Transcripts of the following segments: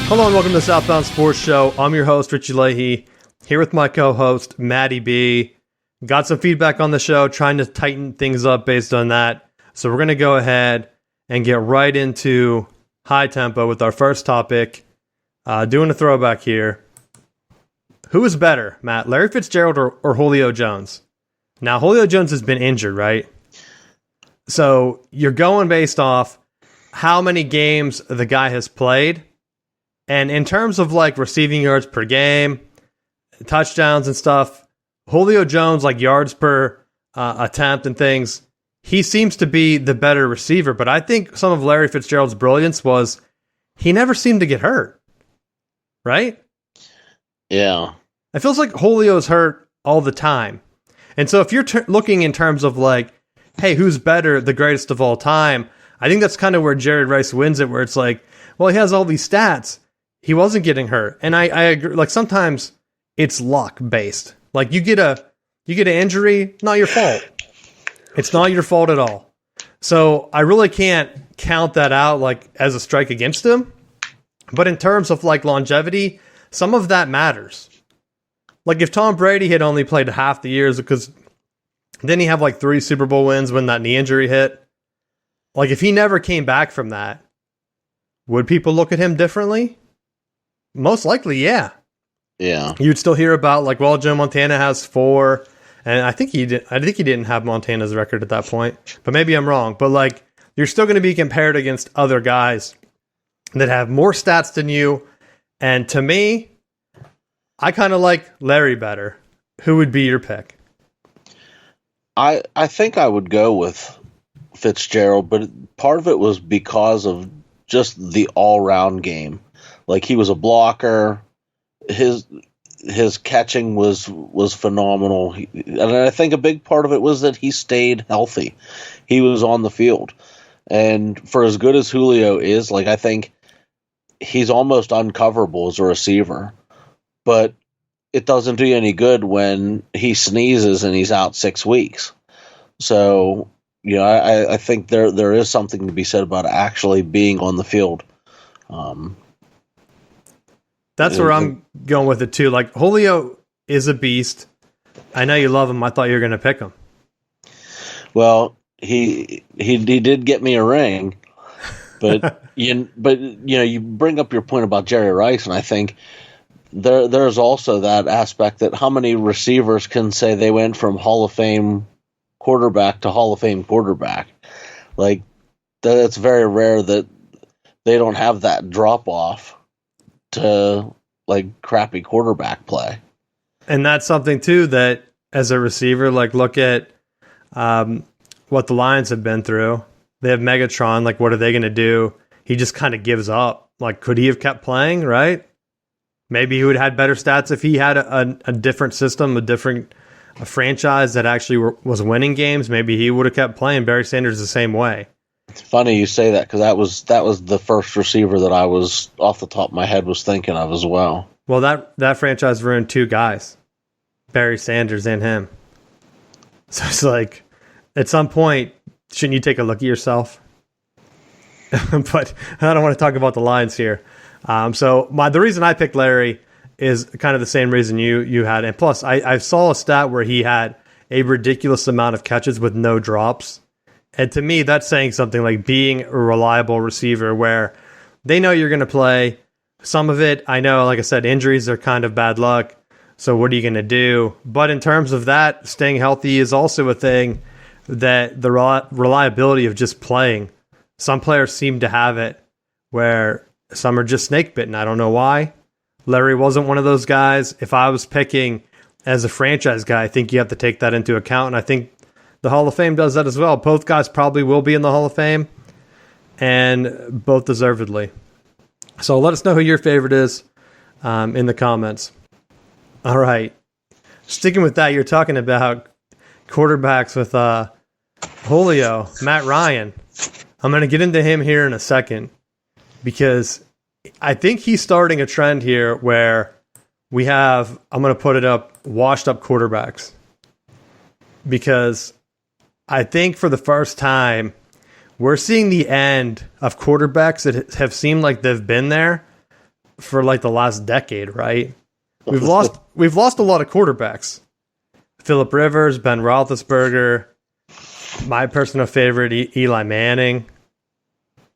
Hello and welcome to the Southbound Sports Show. I'm your host, Richie Leahy, here with my co-host, Maddie B. Got some feedback on the show, trying to tighten things up based on that. So we're going to go ahead and get right into high tempo with our first topic. Doing a throwback here. Who is better, Matt, Larry Fitzgerald or Julio Jones? Now, Julio Jones has been injured, right? So you're going based off how many games the guy has played. And in terms of like receiving yards per game, touchdowns and stuff, Julio Jones, like yards per attempt and things, he seems to be the better receiver. But I think some of Larry Fitzgerald's brilliance was he never seemed to get hurt, right? Yeah. It feels like Julio's hurt all the time. And so if you're looking in terms of like, hey, who's better, the greatest of all time, I think that's kind of where Jared Rice wins it, where it's like, well, he has all these stats. He wasn't getting hurt. And I agree. Like sometimes it's luck based. Like you get an injury, not your fault. It's not your fault at all. So I really can't count that out like as a strike against him. But in terms of like longevity, some of that matters. Like if Tom Brady had only played half the years, because then he have like 3 Super Bowl wins when that knee injury hit. Like if he never came back from that, would people look at him differently? Most likely, yeah. Yeah. You'd still hear about like, well, Joe Montana has 4, and I think he didn't have Montana's record at that point, but maybe I'm wrong. But like, you're still going to be compared against other guys that have more stats than you. And to me, I kind of like Larry better. Who would be your pick? I think I would go with Fitzgerald, but part of it was because of just the all-round game. Like he was a blocker. His catching was phenomenal. And I think a big part of it was that he stayed healthy. He was on the field. And for as good as Julio is, like I think he's almost uncoverable as a receiver. But it doesn't do you any good when he sneezes and he's out 6 weeks. So, you know, I think there is something to be said about actually being on the field. That's where I'm going with it too. Like Julio is a beast. I know you love him. I thought you were going to pick him. Well, he did get me a ring, but you bring up your point about Jerry Rice, and I think there's also that aspect that how many receivers can say they went from Hall of Fame quarterback to Hall of Fame quarterback. Like that's very rare that they don't have that drop off to like crappy quarterback play. And that's something too that as a receiver, like look at what the Lions have been through. They have Megatron. Like, what are they going to do? He just kind of gives up. Like, could he have kept playing? Right? Maybe he would have had better stats if he had a different system, a franchise that actually was winning games. Maybe he would have kept playing. Barry Sanders the same way. It's funny you say that because that was the first receiver that I was off the top of my head was thinking of as well. Well, that franchise ruined 2 guys, Barry Sanders and him. So it's like, at some point, shouldn't you take a look at yourself? But I don't want to talk about the Lions here. So the reason I picked Larry is kind of the same reason you had. And plus, I saw a stat where he had a ridiculous amount of catches with no drops. And to me, that's saying something like being a reliable receiver where they know you're going to play. Some of it, I know, like I said, injuries are kind of bad luck. So what are you going to do? But in terms of that, staying healthy is also a thing that the reliability of just playing. Some players seem to have it where some are just snake bitten. I don't know why. Larry wasn't one of those guys. If I was picking as a franchise guy, I think you have to take that into account. And I think the Hall of Fame does that as well. Both guys probably will be in the Hall of Fame, and both deservedly. So let us know who your favorite is in the comments. All right. Sticking with that, you're talking about quarterbacks with Julio, Matt Ryan. I'm going to get into him here in a second because I think he's starting a trend here where we have, I'm going to put it up, washed up quarterbacks. Because I think for the first time, we're seeing the end of quarterbacks that have seemed like they've been there for like the last decade, right? We've lost a lot of quarterbacks. Phillip Rivers, Ben Roethlisberger, my personal favorite, Eli Manning,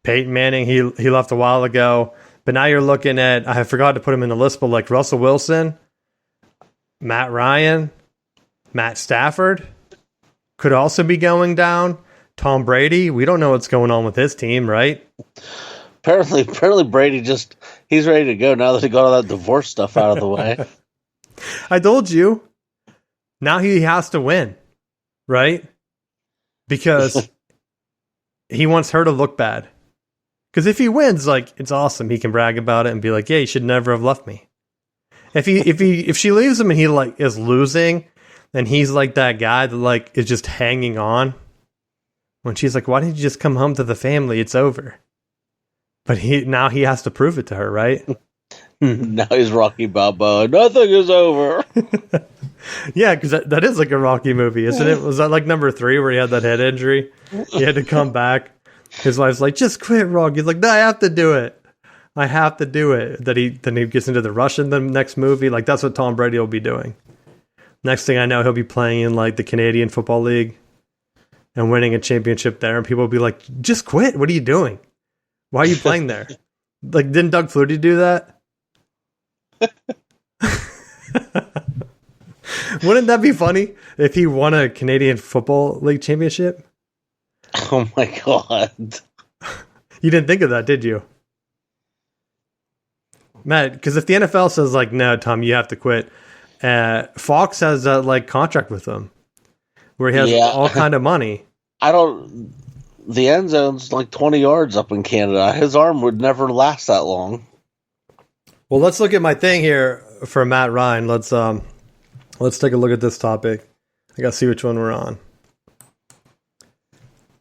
Peyton Manning. He left a while ago, but now you're looking at, I forgot to put him in the list, but like Russell Wilson, Matt Ryan, Matt Stafford could also be going down. Tom Brady, we don't know what's going on with his team, right? Apparently Brady he's ready to go now that he got all that divorce stuff out of the way. I told you. Now he has to win, right? Because he wants her to look bad. Because if he wins, like, it's awesome. He can brag about it and be like, "Yeah, you should never have left me." If she leaves him and he like is losing, and he's like that guy that like is just hanging on. When she's like, "Why didn't you just come home to the family? It's over." But now he has to prove it to her, right? Now he's Rocky Balboa. Nothing is over. Yeah, because that is like a Rocky movie, isn't it? Was that like number 3 where he had that head injury? He had to come back. His wife's like, "Just quit, Rocky." He's like, "No, I have to do it. I have to do it." Then he gets into the Russian the next movie. Like, that's what Tom Brady will be doing. Next thing I know, he'll be playing in like the Canadian Football League and winning a championship there. And people will be like, "Just quit. What are you doing? Why are you playing there?" Like, didn't Doug Flutie do that? Wouldn't that be funny if he won a Canadian Football League championship? Oh my God. You didn't think of that, did you? Matt, because if the NFL says like, "No, Tom, you have to quit," Fox has a like contract with him where he has all kind of money. The end zone's like 20 yards up in Canada. His arm would never last that long. Well, let's look at my thing here for Matt Ryan. Let's take a look at this topic. I gotta see which one we're on.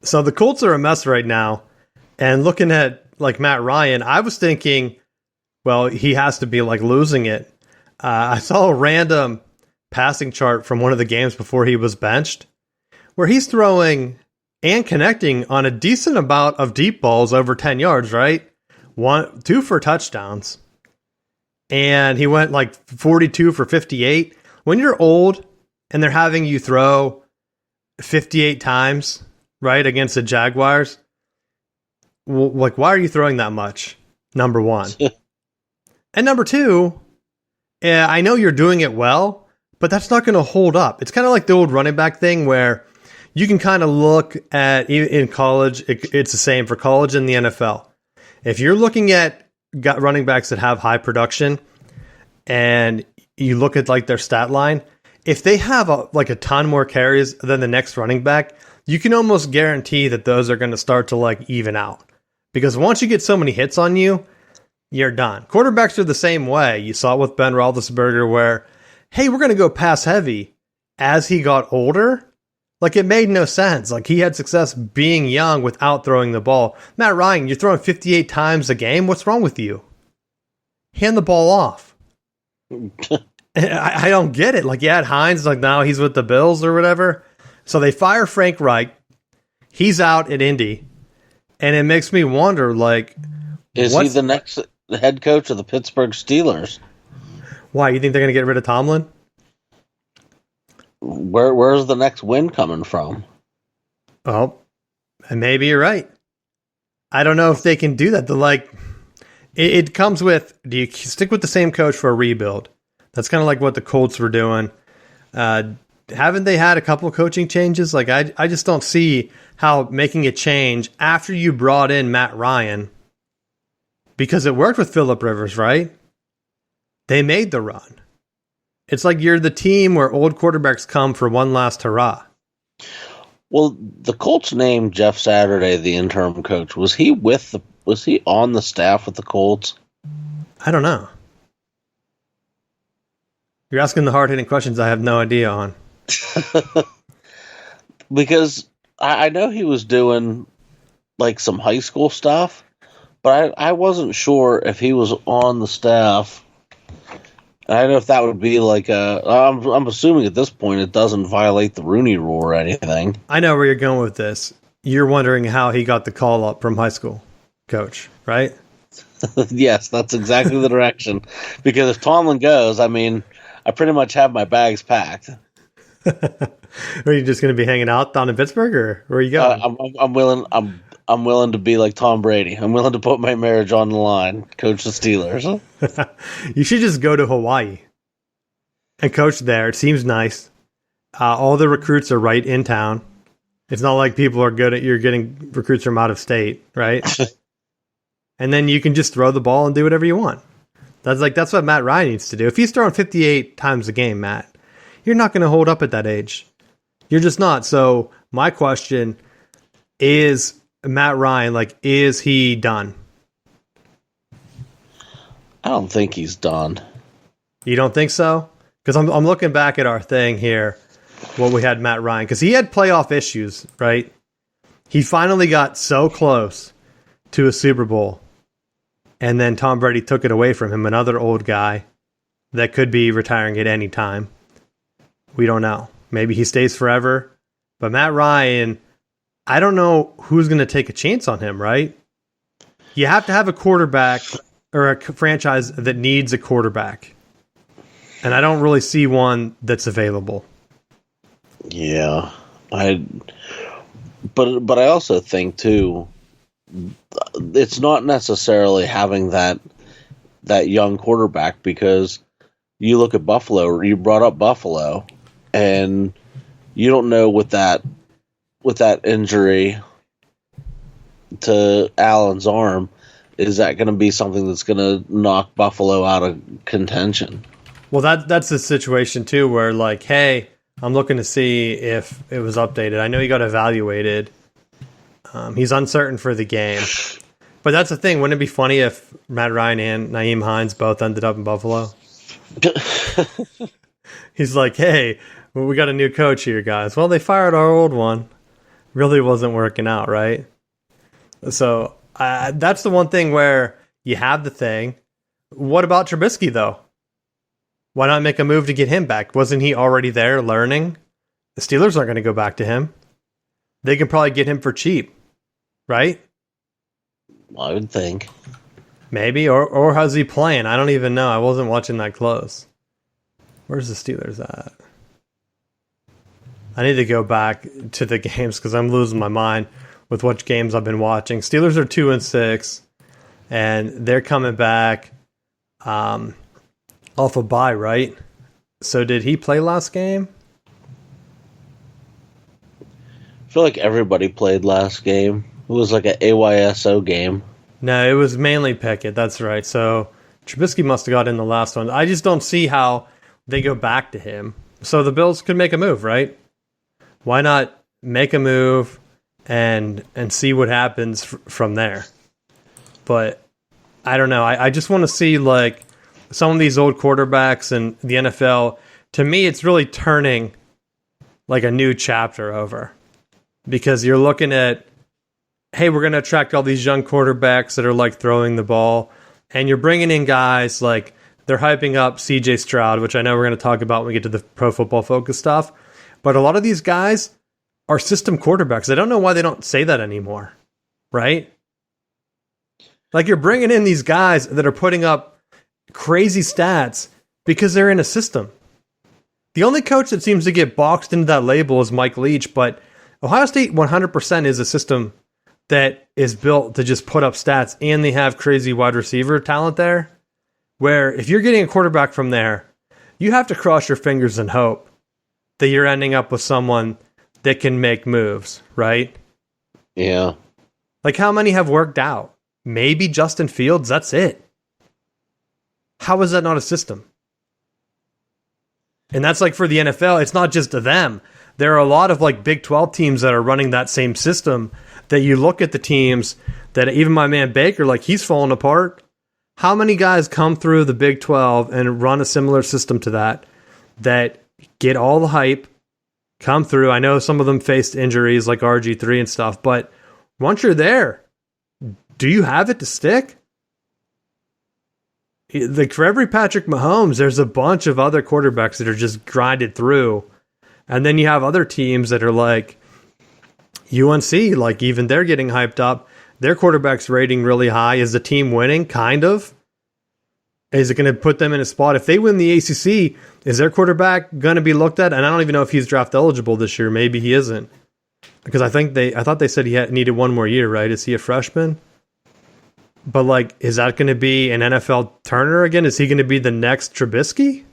So the Colts are a mess right now, and looking at like Matt Ryan, I was thinking, well, he has to be like losing it. I saw a random passing chart from one of the games before he was benched, where he's throwing and connecting on a decent amount of deep balls over 10 yards, right? 2 for touchdowns. And he went like 42 for 58. When you're old and they're having you throw 58 times, right, against the Jaguars, like, why are you throwing that much? Number one. And number two, I know you're doing it well, but that's not going to hold up. It's kind of like the old running back thing where you can kind of look at, in college, it's the same for college and the NFL. If you're looking at running backs that have high production and you look at like their stat line, if they have a ton more carries than the next running back, you can almost guarantee that those are going to start to like even out. Because once you get so many hits on you, you're done. Quarterbacks are the same way. You saw it with Ben Roethlisberger where, hey, we're going to go pass heavy. As he got older, like, it made no sense. Like, he had success being young without throwing the ball. Matt Ryan, you're throwing 58 times a game. What's wrong with you? Hand the ball off. I don't get it. Like, you had Hines, like, now he's with the Bills or whatever. So they fire Frank Reich. He's out at Indy. And it makes me wonder, like... Is he the next head coach of the Pittsburgh Steelers? Why? You think they're going to get rid of Tomlin? Where's the next win coming from? Oh, and maybe you're right. I don't know if they can do that. It comes with, do you stick with the same coach for a rebuild? That's kind of like what the Colts were doing. Haven't they had a couple of coaching changes? Like, I just don't see how making a change after you brought in Matt Ryan, because it worked with Phillip Rivers, right? They made the run. It's like you're the team where old quarterbacks come for one last hurrah. Well, the Colts named Jeff Saturday the interim coach. Was he on the staff with the Colts? I don't know. You're asking the hard-hitting questions I have no idea on. Because I know he was doing like some high school stuff, but I wasn't sure if he was on the staff. I don't know if that would be like I'm assuming at this point it doesn't violate the Rooney Rule or anything. I know where you're going with this. You're wondering how he got the call up from high school coach, right? Yes, that's exactly the direction. Because if Tomlin goes, I mean, I pretty much have my bags packed. Are you just going to be hanging out down in Pittsburgh, or where are you going? I'm willing. I'm willing to be like Tom Brady. I'm willing to put my marriage on the line, coach the Steelers. You should just go to Hawaii and coach there. It seems nice. All the recruits are right in town. It's not like people are good at you're getting recruits from out of state, right? And then you can just throw the ball and do whatever you want. That's what Matt Ryan needs to do. If he's throwing 58 times a game, Matt, you're not going to hold up at that age. You're just not. So my question is, Matt Ryan, is he done? I don't think he's done. You don't think so? Because I'm looking back at our thing here, what we had Matt Ryan, because he had playoff issues, right? He finally got so close to a Super Bowl, and then Tom Brady took it away from him, another old guy that could be retiring at any time. We don't know. Maybe he stays forever. But Matt Ryan, I don't know who's going to take a chance on him, right? You have to have a quarterback or a franchise that needs a quarterback. And I don't really see one that's available. Yeah. But I also think too, it's not necessarily having that young quarterback, because you look at Buffalo, you brought up Buffalo, and you don't know with that injury to Allen's arm, is that going to be something that's going to knock Buffalo out of contention? Well, that's the situation too, where hey, I'm looking to see if it was updated. I know he got evaluated. He's uncertain for the game. But that's the thing. Wouldn't it be funny if Matt Ryan and Nyheim Hines both ended up in Buffalo? He's like, hey, we got a new coach here, guys. Well, they fired our old one. Really wasn't working out, right? So that's the one thing where you have the thing. What about Trubisky, though? Why not make a move to get him back? Wasn't he already there learning? The Steelers aren't going to go back to him. They can probably get him for cheap, right? I would think. Maybe, or how's he playing? I don't even know. I wasn't watching that close. Where's the Steelers at? I need to go back to the games because I'm losing my mind with what games I've been watching. Steelers are 2-6, and they're coming back off a bye, right? So did he play last game? I feel like everybody played last game. It was like an AYSO game. No, it was mainly Pickett. That's right. So Trubisky must have got in the last one. I just don't see how they go back to him. So the Bills could make a move, right? Why not make a move and see what happens from there? But I don't know. I just want to see some of these old quarterbacks in the NFL. To me, it's really turning a new chapter over, because you're looking at, hey, we're going to attract all these young quarterbacks that are throwing the ball, and you're bringing in guys they're hyping up CJ Stroud, which I know we're going to talk about when we get to the Pro Football Focus stuff. But a lot of these guys are system quarterbacks. I don't know why they don't say that anymore, right? You're bringing in these guys that are putting up crazy stats because they're in a system. The only coach that seems to get boxed into that label is Mike Leach, but Ohio State 100% is a system that is built to just put up stats, and they have crazy wide receiver talent there, where if you're getting a quarterback from there, you have to cross your fingers and hope that you're ending up with someone that can make moves, right? Yeah. How many have worked out? Maybe Justin Fields, that's it. How is that not a system? And that's for the NFL, it's not just them. There are a lot of Big 12 teams that are running that same system, that you look at the teams that even my man Baker, he's falling apart. How many guys come through the Big 12 and run a similar system to that get all the hype, come through? I know some of them faced injuries like RG3 and stuff, but once you're there, do you have it to stick? For every Patrick Mahomes, there's a bunch of other quarterbacks that are just grinded through. And then you have other teams that are UNC, even they're getting hyped up. their quarterback's rating really high. Is the team winning? Kind of. Is it going to put them in a spot? If they win the ACC, is their quarterback going to be looked at? And I don't even know if he's draft eligible this year. Maybe he isn't. Because I thought they said he needed one more year, right? Is he a freshman? But, like, is that going to be an NFL Turner again? Is he going to be the next Trubisky?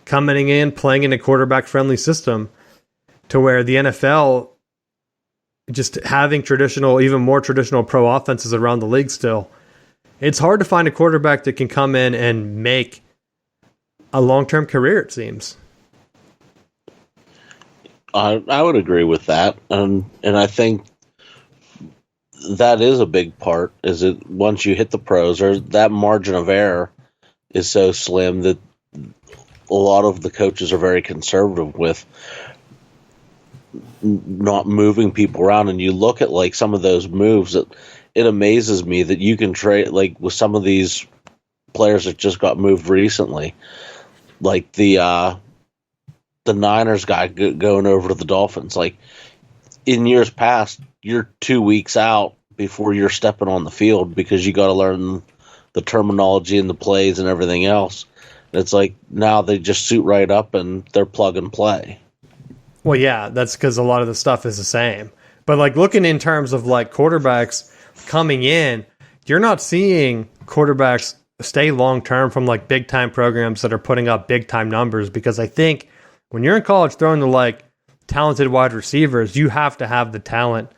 Coming in, playing in a quarterback-friendly system to where the NFL just having traditional, even more traditional pro offenses around the league still. It's hard to find a quarterback that can come in and make a long-term career, it seems. I would agree with that. And I think that is a big part, is that once you hit the pros, or that margin of error is so slim that a lot of the coaches are very conservative with not moving people around. And you look at like some of those moves, that it amazes me that you can trade, like with some of these players that just got moved recently, like the Niners guy going over to the Dolphins. Like in years past, you're 2 weeks out before you're stepping on the field because you got to learn the terminology and the plays and everything else. And it's like now they just suit right up and they're plug and play. Well, yeah, that's because a lot of the stuff is the same. But like looking in terms of like quarterbacks coming in, you're not seeing quarterbacks stay long term from like big time programs that are putting up big time numbers, because I think when you're in college throwing to like talented wide receivers, you have to have the talent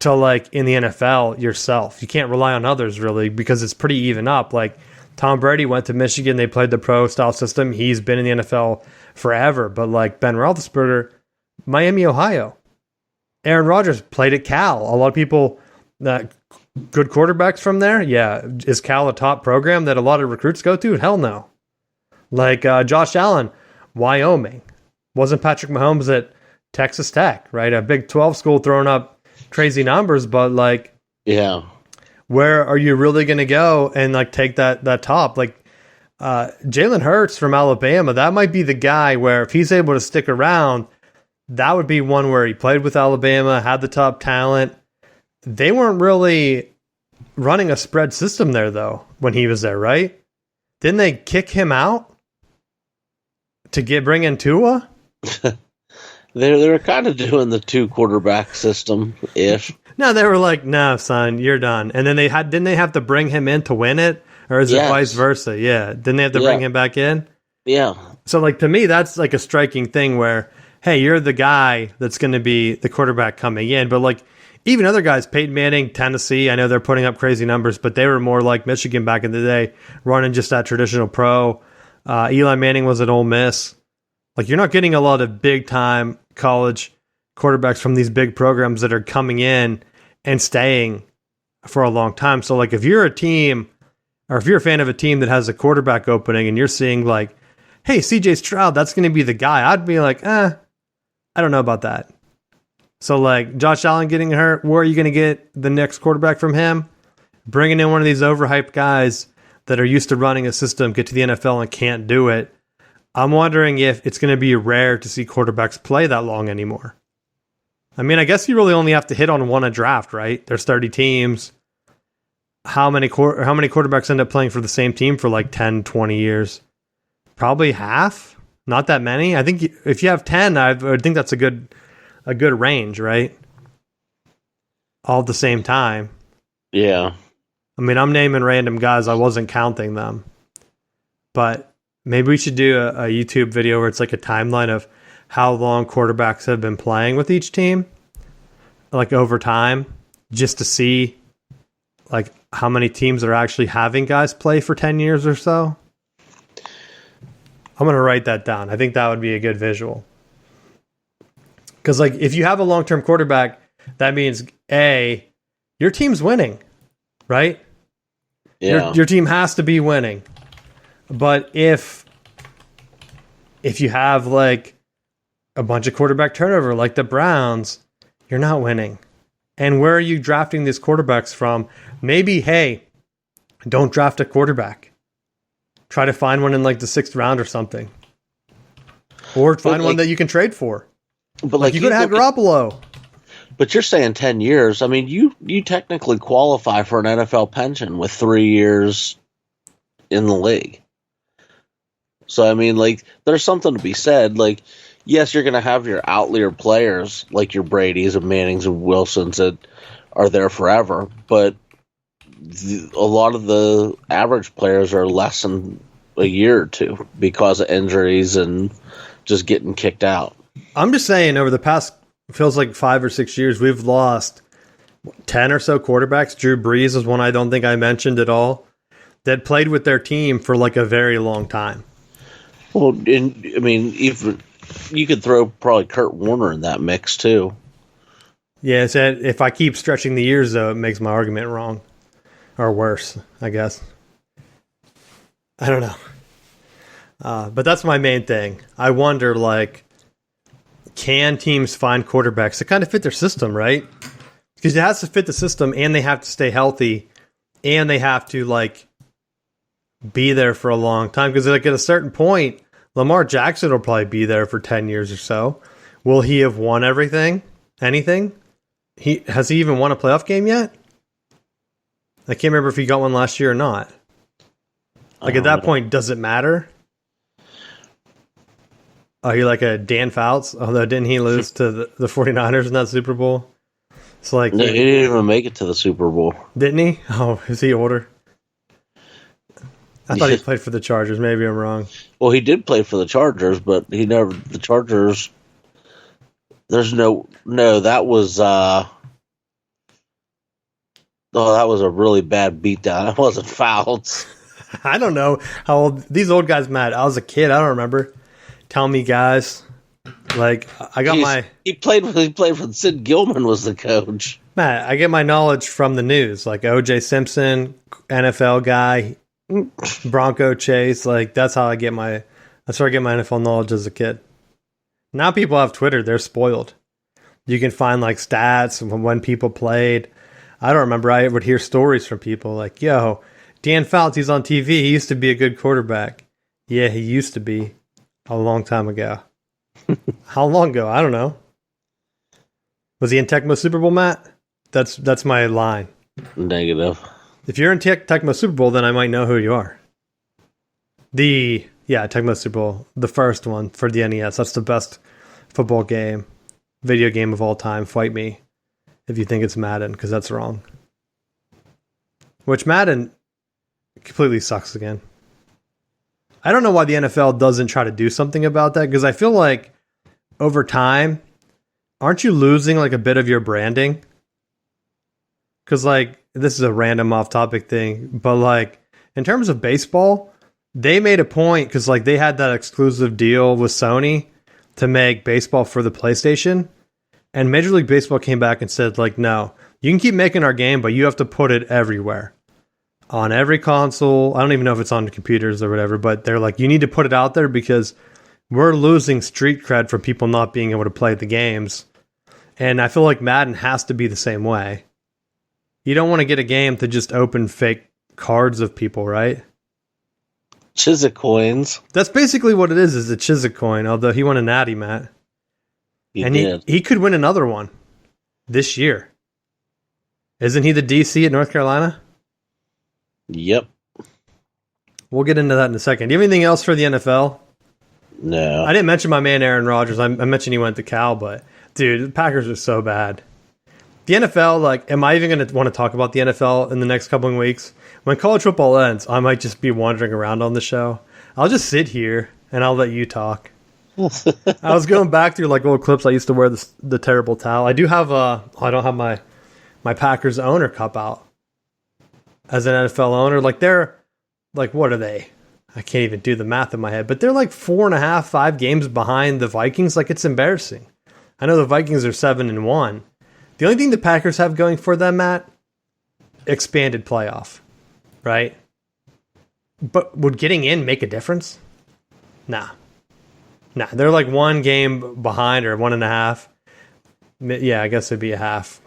to like in the NFL yourself. You can't rely on others really because it's pretty even up. Like Tom Brady went to Michigan, they played the pro style system. He's been in the NFL forever. But like Ben Roethlisberger, Miami, Ohio. Aaron Rodgers played at Cal. A lot of people, good quarterbacks from there. Yeah. Is Cal a top program that a lot of recruits go to? Hell no. Like Josh Allen, Wyoming. Wasn't Patrick Mahomes at Texas Tech, right? A Big 12 school throwing up crazy numbers, but like, yeah, where are you really going to go and like take that top? Like Jalen Hurts from Alabama, that might be the guy where if he's able to stick around, that would be one where he played with Alabama, had the top talent. They weren't really running a spread system there though when he was there, right? Didn't they kick him out to bring in Tua? They were kind of doing the 2 quarterback system ish. No, they were like, "No, son, you're done." And then didn't they have to bring him in to win it, or is it vice versa? Yeah, didn't they have to bring him back in? Yeah. So like to me, that's like a striking thing where, hey, you're the guy that's going to be the quarterback coming in, but like even other guys, Peyton Manning, Tennessee, I know they're putting up crazy numbers, but they were more like Michigan back in the day, running just that traditional pro. Eli Manning was at Ole Miss. Like you're not getting a lot of big time college quarterbacks from these big programs that are coming in and staying for a long time. So like if you're a team, or if you're a fan of a team that has a quarterback opening and you're seeing like, hey, CJ Stroud, that's going to be the guy, I'd be like, I don't know about that. So like Josh Allen getting hurt, where are you going to get the next quarterback from him? Bringing in one of these overhyped guys that are used to running a system, get to the NFL and can't do it. I'm wondering if it's going to be rare to see quarterbacks play that long anymore. I mean, I guess you really only have to hit on one a draft, right? There's 30 teams. How many quarterbacks end up playing for the same team for like 10, 20 years? Probably half. Not that many. I think if you have 10, I would think that's a good range, right? All at the same time. Yeah. I mean, I'm naming random guys. I wasn't counting them. But maybe we should do a YouTube video where it's like a timeline of how long quarterbacks have been playing with each team, like over time, just to see like how many teams are actually having guys play for 10 years or so. I'm going to write that down. I think that would be a good visual. Because like if you have a long-term quarterback, that means A, your team's winning, right? Yeah. Your team has to be winning. But if you have like a bunch of quarterback turnover like the Browns, you're not winning. And where are you drafting these quarterbacks from? Maybe, hey, don't draft a quarterback. Try to find one in like the 6th round or something. Or find one that you can trade for. But like you could have had Garoppolo. But you're saying 10 years. I mean, you technically qualify for an NFL pension with 3 years in the league. So, I mean, like, there's something to be said. Like, yes, you're going to have your outlier players, like your Bradys and Mannings and Wilsons that are there forever. But a lot of the average players are less than a year or two because of injuries and just getting kicked out. I'm just saying, over the past, feels like 5 or 6 years, we've lost 10 or so quarterbacks. Drew Brees is one I don't think I mentioned at all, that played with their team for like a very long time. Well, I mean, even you could throw probably Kurt Warner in that mix too. Yeah, so if I keep stretching the years, though, it makes my argument wrong. Or worse, I guess. I don't know. But that's my main thing. I wonder, like, can teams find quarterbacks that kind of fit their system, right? Because it has to fit the system, and they have to stay healthy, and they have to, like, be there for a long time. Because, like, at a certain point, Lamar Jackson will probably be there for 10 years or so. Will he have won everything? Anything? Has he even won a playoff game yet? I can't remember if he got one last year or not. Like, at that point, does it matter? Are you like a Dan Fouts? Although, didn't he lose to the 49ers in that Super Bowl? It's like, No, he didn't even make it to the Super Bowl. Didn't he? Oh, is he older? I thought he played for the Chargers. Maybe I'm wrong. Well, he did play for the Chargers, but he never. The Chargers. There's no. That was. Oh, that was a really bad beatdown. It wasn't Fouts. I don't know how old these old guys, Matt. I was a kid. I don't remember. Tell me, guys. Like, I got He played for Sid Gilman was the coach. Matt, I get my knowledge from the news. Like O.J. Simpson, NFL guy, Bronco Chase. Like, that's where I get my NFL knowledge as a kid. Now people have Twitter. They're spoiled. You can find, like, stats from when people played. I don't remember. I would hear stories from people like, yo, Dan Fouts, he's on TV. He used to be a good quarterback. Yeah, he used to be a long time ago. How long ago? I don't know. Was he in Tecmo Super Bowl, Matt? That's my line. Negative. If you're in Tecmo Super Bowl, then I might know who you are. Tecmo Super Bowl, the first one for the NES. That's the best football game, video game of all time. Fight me if you think it's Madden, because that's wrong. Which Madden completely sucks again. I don't know why the NFL doesn't try to do something about that, because I feel like over time, aren't you losing like a bit of your branding? Because like, this is a random off-topic thing, but like in terms of baseball, they made a point because like they had that exclusive deal with Sony to make baseball for the PlayStation, and Major League Baseball came back and said like, no, you can keep making our game, but you have to put it everywhere. On every console. I don't even know if it's on the computers or whatever, but they're like, you need to put it out there because we're losing street cred from people not being able to play the games. And I feel like Madden has to be the same way. You don't want to get a game to just open fake cards of people, right? Chiswick coins. That's basically what it is a Chiswick coin, although he won a natty, Matt. He could win another one this year. Isn't he the DC at North Carolina? Yep. We'll get into that in a second. Do you have anything else for the NFL? No. I didn't mention my man Aaron Rodgers. I mentioned he went to Cal, but dude, the Packers are so bad. The NFL, like, am I even going to want to talk about the NFL in the next couple of weeks? When college football ends, I might just be wandering around on the show. I'll just sit here and I'll let you talk. I was going back through like old clips. I used to wear the terrible towel. I do have I don't have my Packers owner cup out. As an NFL owner, like they're like, what are they? I can't even do the math in my head, but they're like 4.5, 5 games behind the Vikings. Like, it's embarrassing. I know the Vikings are 7-1. The only thing the Packers have going for them, Matt, expanded playoff, right? But would getting in make a difference? Nah, they're like 1 game behind or 1.5. Yeah, I guess it'd be a half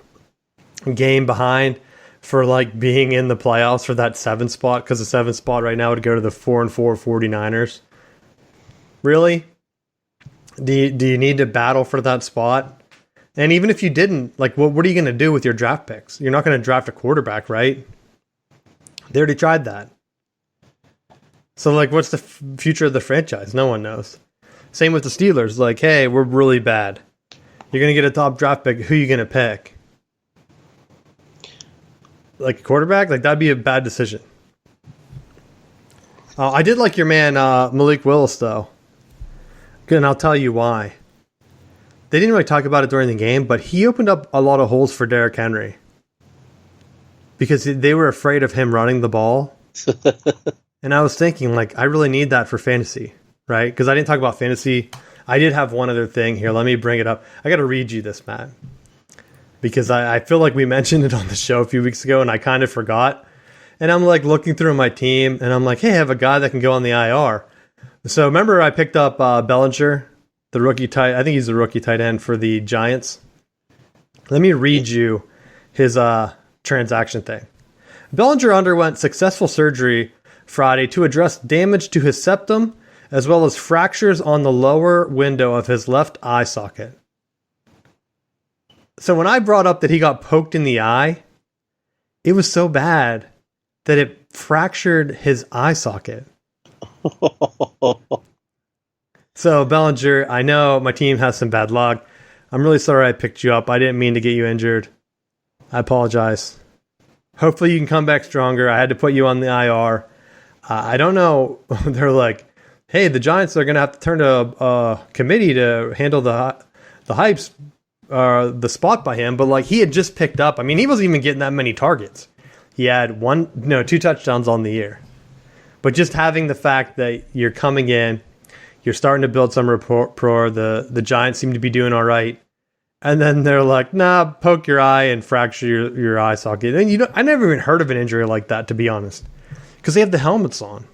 game behind for like being in the playoffs for that 7th spot, because the 7th spot right now would go to the 4-4 49ers. Really? Do you need to battle for that spot And even if you didn't, like, what are you going to do with your draft picks? You're not going to draft a quarterback, right? They already tried that. So, like, what's the future of the franchise? No one knows. Same with the Steelers. Like, hey, we're really bad. You're going to get a top draft pick. Who are you going to pick? Like a quarterback? Like, that'd be a bad decision. I did like your man, Malik Willis, though. Good, and I'll tell you why. They didn't really talk about it during the game, but he opened up a lot of holes for Derrick Henry. Because they were afraid of him running the ball. And I was thinking, like, I really need that for fantasy, right? Because I didn't talk about fantasy. I did have one other thing here. Let me bring it up. I got to read you this, Matt. Because I feel like we mentioned it on the show a few weeks ago, and I kind of forgot. And I'm, like, looking through my team, and I'm like, hey, I have a guy that can go on the IR. So remember I picked up Bellinger? The rookie tight, I think he's the rookie tight end for the Giants. Let me read you his transaction thing. Bellinger underwent successful surgery Friday to address damage to his septum, as well as fractures on the lower window of his left eye socket. So when I brought up that he got poked in the eye, it was so bad that it fractured his eye socket. So, Bellinger, I know my team has some bad luck. I'm really sorry I picked you up. I didn't mean to get you injured. I apologize. Hopefully you can come back stronger. I had to put you on the IR. I don't know. They're like, hey, the Giants are going to have to turn to a committee to handle the hypes, the spot by him. But, like, he had just picked up. I mean, he wasn't even getting that many targets. He had 2 touchdowns on the year. But just having the fact that you're coming in, you're starting to build some rapport. The Giants seem to be doing all right. And then they're like, nah, poke your eye and fracture your eye socket. And I never even heard of an injury like that, to be honest. Because they have the helmets on.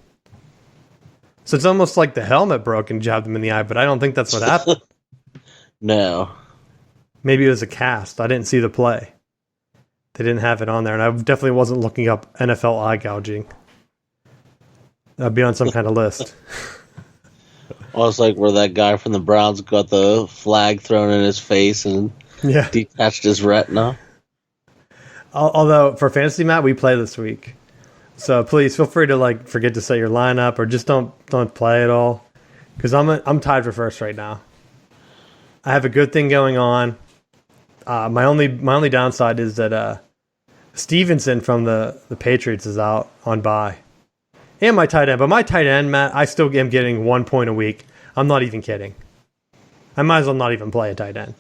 So it's almost like the helmet broke and jabbed them in the eye, but I don't think that's what happened. No. Maybe it was a cast. I didn't see the play. They didn't have it on there. And I definitely wasn't looking up NFL eye gouging. That'd be on some kind of list. Well, it's like where that guy from the Browns got the flag thrown in his face and detached his retina. Although, for Fantasy Matt, we play this week. So please feel free to, like, forget to set your lineup or just don't play at all. Because I'm tied for first right now. I have a good thing going on. My only downside is that Stevenson from the Patriots is out on bye. And my tight end. But my tight end, Matt, I still am getting 1 point a week. I'm not even kidding. I might as well not even play a tight end.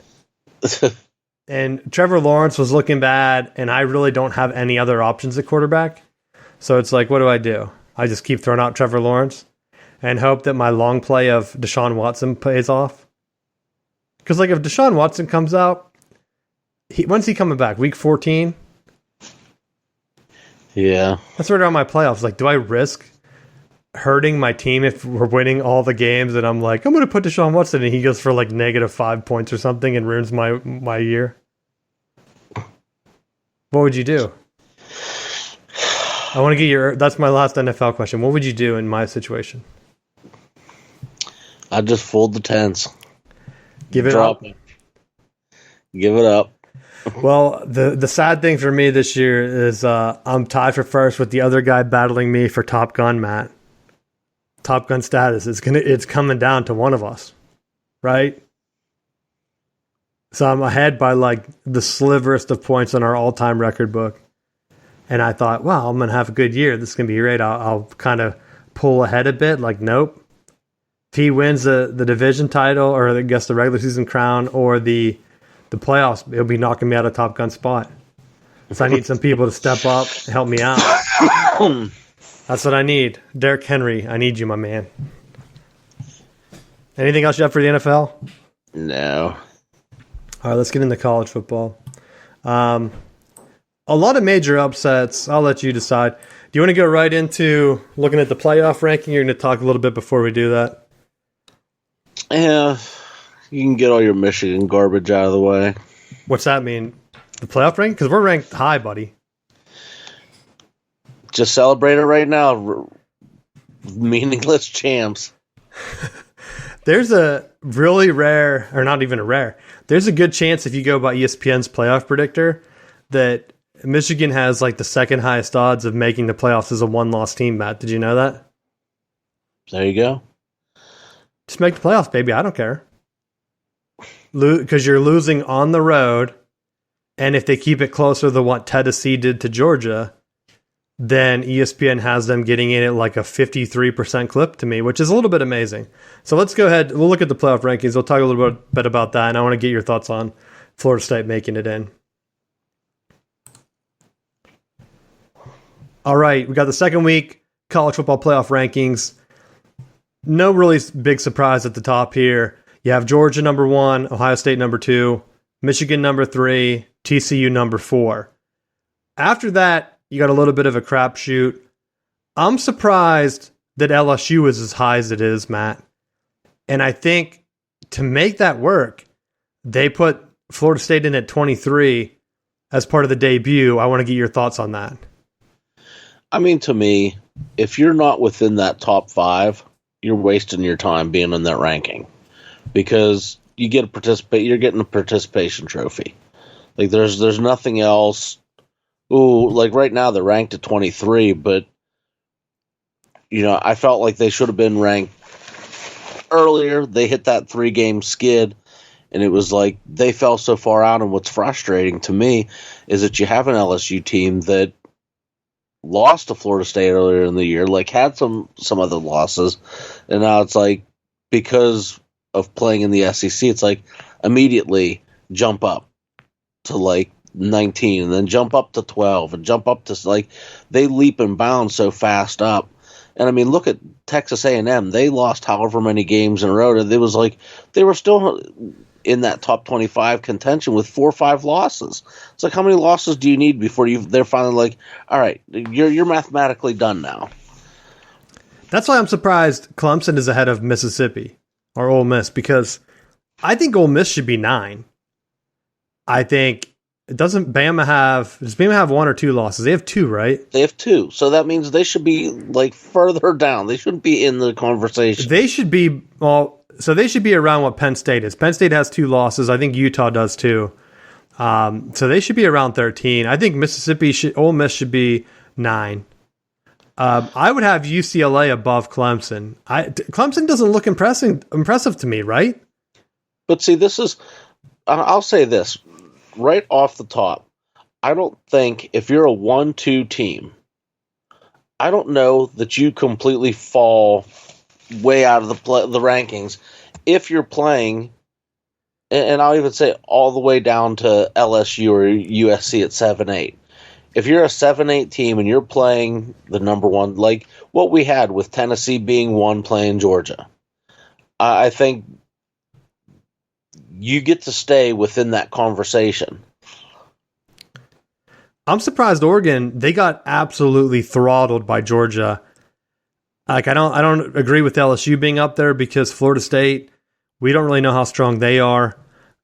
And Trevor Lawrence was looking bad, and I really don't have any other options at quarterback. So it's like, what do? I just keep throwing out Trevor Lawrence and hope that my long play of Deshaun Watson pays off. Because, like, if Deshaun Watson comes out, when's he coming back? Week 14? Yeah. That's right around my playoffs. Like, do I risk hurting my team if we're winning all the games and I'm like, I'm going to put Deshaun Watson and he goes for like -5 points or something and ruins my year? What would you do? I want to get that's my last NFL question. What would you do in my situation? I'd just fold the tens. Give it up. Give it up. Well, the sad thing for me this year is I'm tied for first with the other guy battling me for Top Gun, Matt. Top Gun status. It's coming down to one of us, right? So I'm ahead by like the sliverest of points on our all-time record book. And I thought, wow, I'm going to have a good year. This is going to be great. I'll kind of pull ahead a bit. Like, nope. If he wins the division title or I guess the regular season crown or the playoffs, it'll be knocking me out of Top Gun spot. So I need some people to step up, help me out. That's what I need. Derrick Henry, I need you, my man. Anything else you have for the NFL? No. All right, let's get into college football. A lot of major upsets. I'll let you decide. Do you want to go right into looking at the playoff ranking? You're going to talk a little bit before we do that. Yeah. You can get all your Michigan garbage out of the way. What's that mean? The playoff rank? Because we're ranked high, buddy. Just celebrate it right now. Meaningless champs. There's a really rare, or not even a rare, there's a good chance if you go by ESPN's playoff predictor that Michigan has like the second highest odds of making the playoffs as a one-loss team, Matt. Did you know that? There you go. Just make the playoffs, baby. I don't care. Because you're losing on the road, and if they keep it closer than what Tennessee did to Georgia, then ESPN has them getting in at like a 53% clip to me, which is a little bit amazing. So let's go ahead. We'll look at the playoff rankings. We'll talk a little bit about that, and I want to get your thoughts on Florida State making it in. All right, we got the second week college football playoff rankings. No really big surprise at the top here. You have Georgia number 1, Ohio State number 2, Michigan number 3, TCU number 4. After that, you got a little bit of a crapshoot. I'm surprised that LSU is as high as it is, Matt. And I think to make that work, they put Florida State in at 23 as part of the debut. I want to get your thoughts on that. I mean, to me, if you're not within that top 5, you're wasting your time being in that ranking, because you get you're getting a participation trophy. Like there's nothing else. Ooh, like right now they're ranked at 23, but I felt like they should have been ranked earlier. They hit that 3-game skid, and it was like they fell so far out. And what's frustrating to me is that you have an LSU team that lost to Florida State earlier in the year, like had some other losses, and now it's like because of playing in the SEC, it's like immediately jump up to like 19 and then jump up to 12 and jump up to like they leap and bound so fast up. And I mean, look at Texas A&M. They lost however many games in a row. It was like they were still in that top 25 contention with 4 or 5 losses. It's like, how many losses do you need before they're finally like, all right, you're mathematically done now. That's why I'm surprised Clemson is ahead of Mississippi or Ole Miss, because I think Ole Miss should be 9. I think does Bama have 1 or 2 losses? They have 2, right? They have 2. So that means they should be like further down. They shouldn't be in the conversation. They should be they should be around what Penn State is. Penn State has 2 losses. I think Utah does too. So they should be around 13. I think Ole Miss should be 9. I would have UCLA above Clemson. Clemson doesn't look impressive to me, right? But see, I'll say this right off the top. I don't think if you're a 1-2 team, I don't know that you completely fall way out of the rankings if you're playing, and I'll even say all the way down to LSU or USC at 7-8. If you're a 7-8 team and you're playing the number 1, like what we had with Tennessee being 1 playing Georgia, I think you get to stay within that conversation. I'm surprised Oregon, they got absolutely throttled by Georgia. Like I don't agree with LSU being up there because Florida State, we don't really know how strong they are.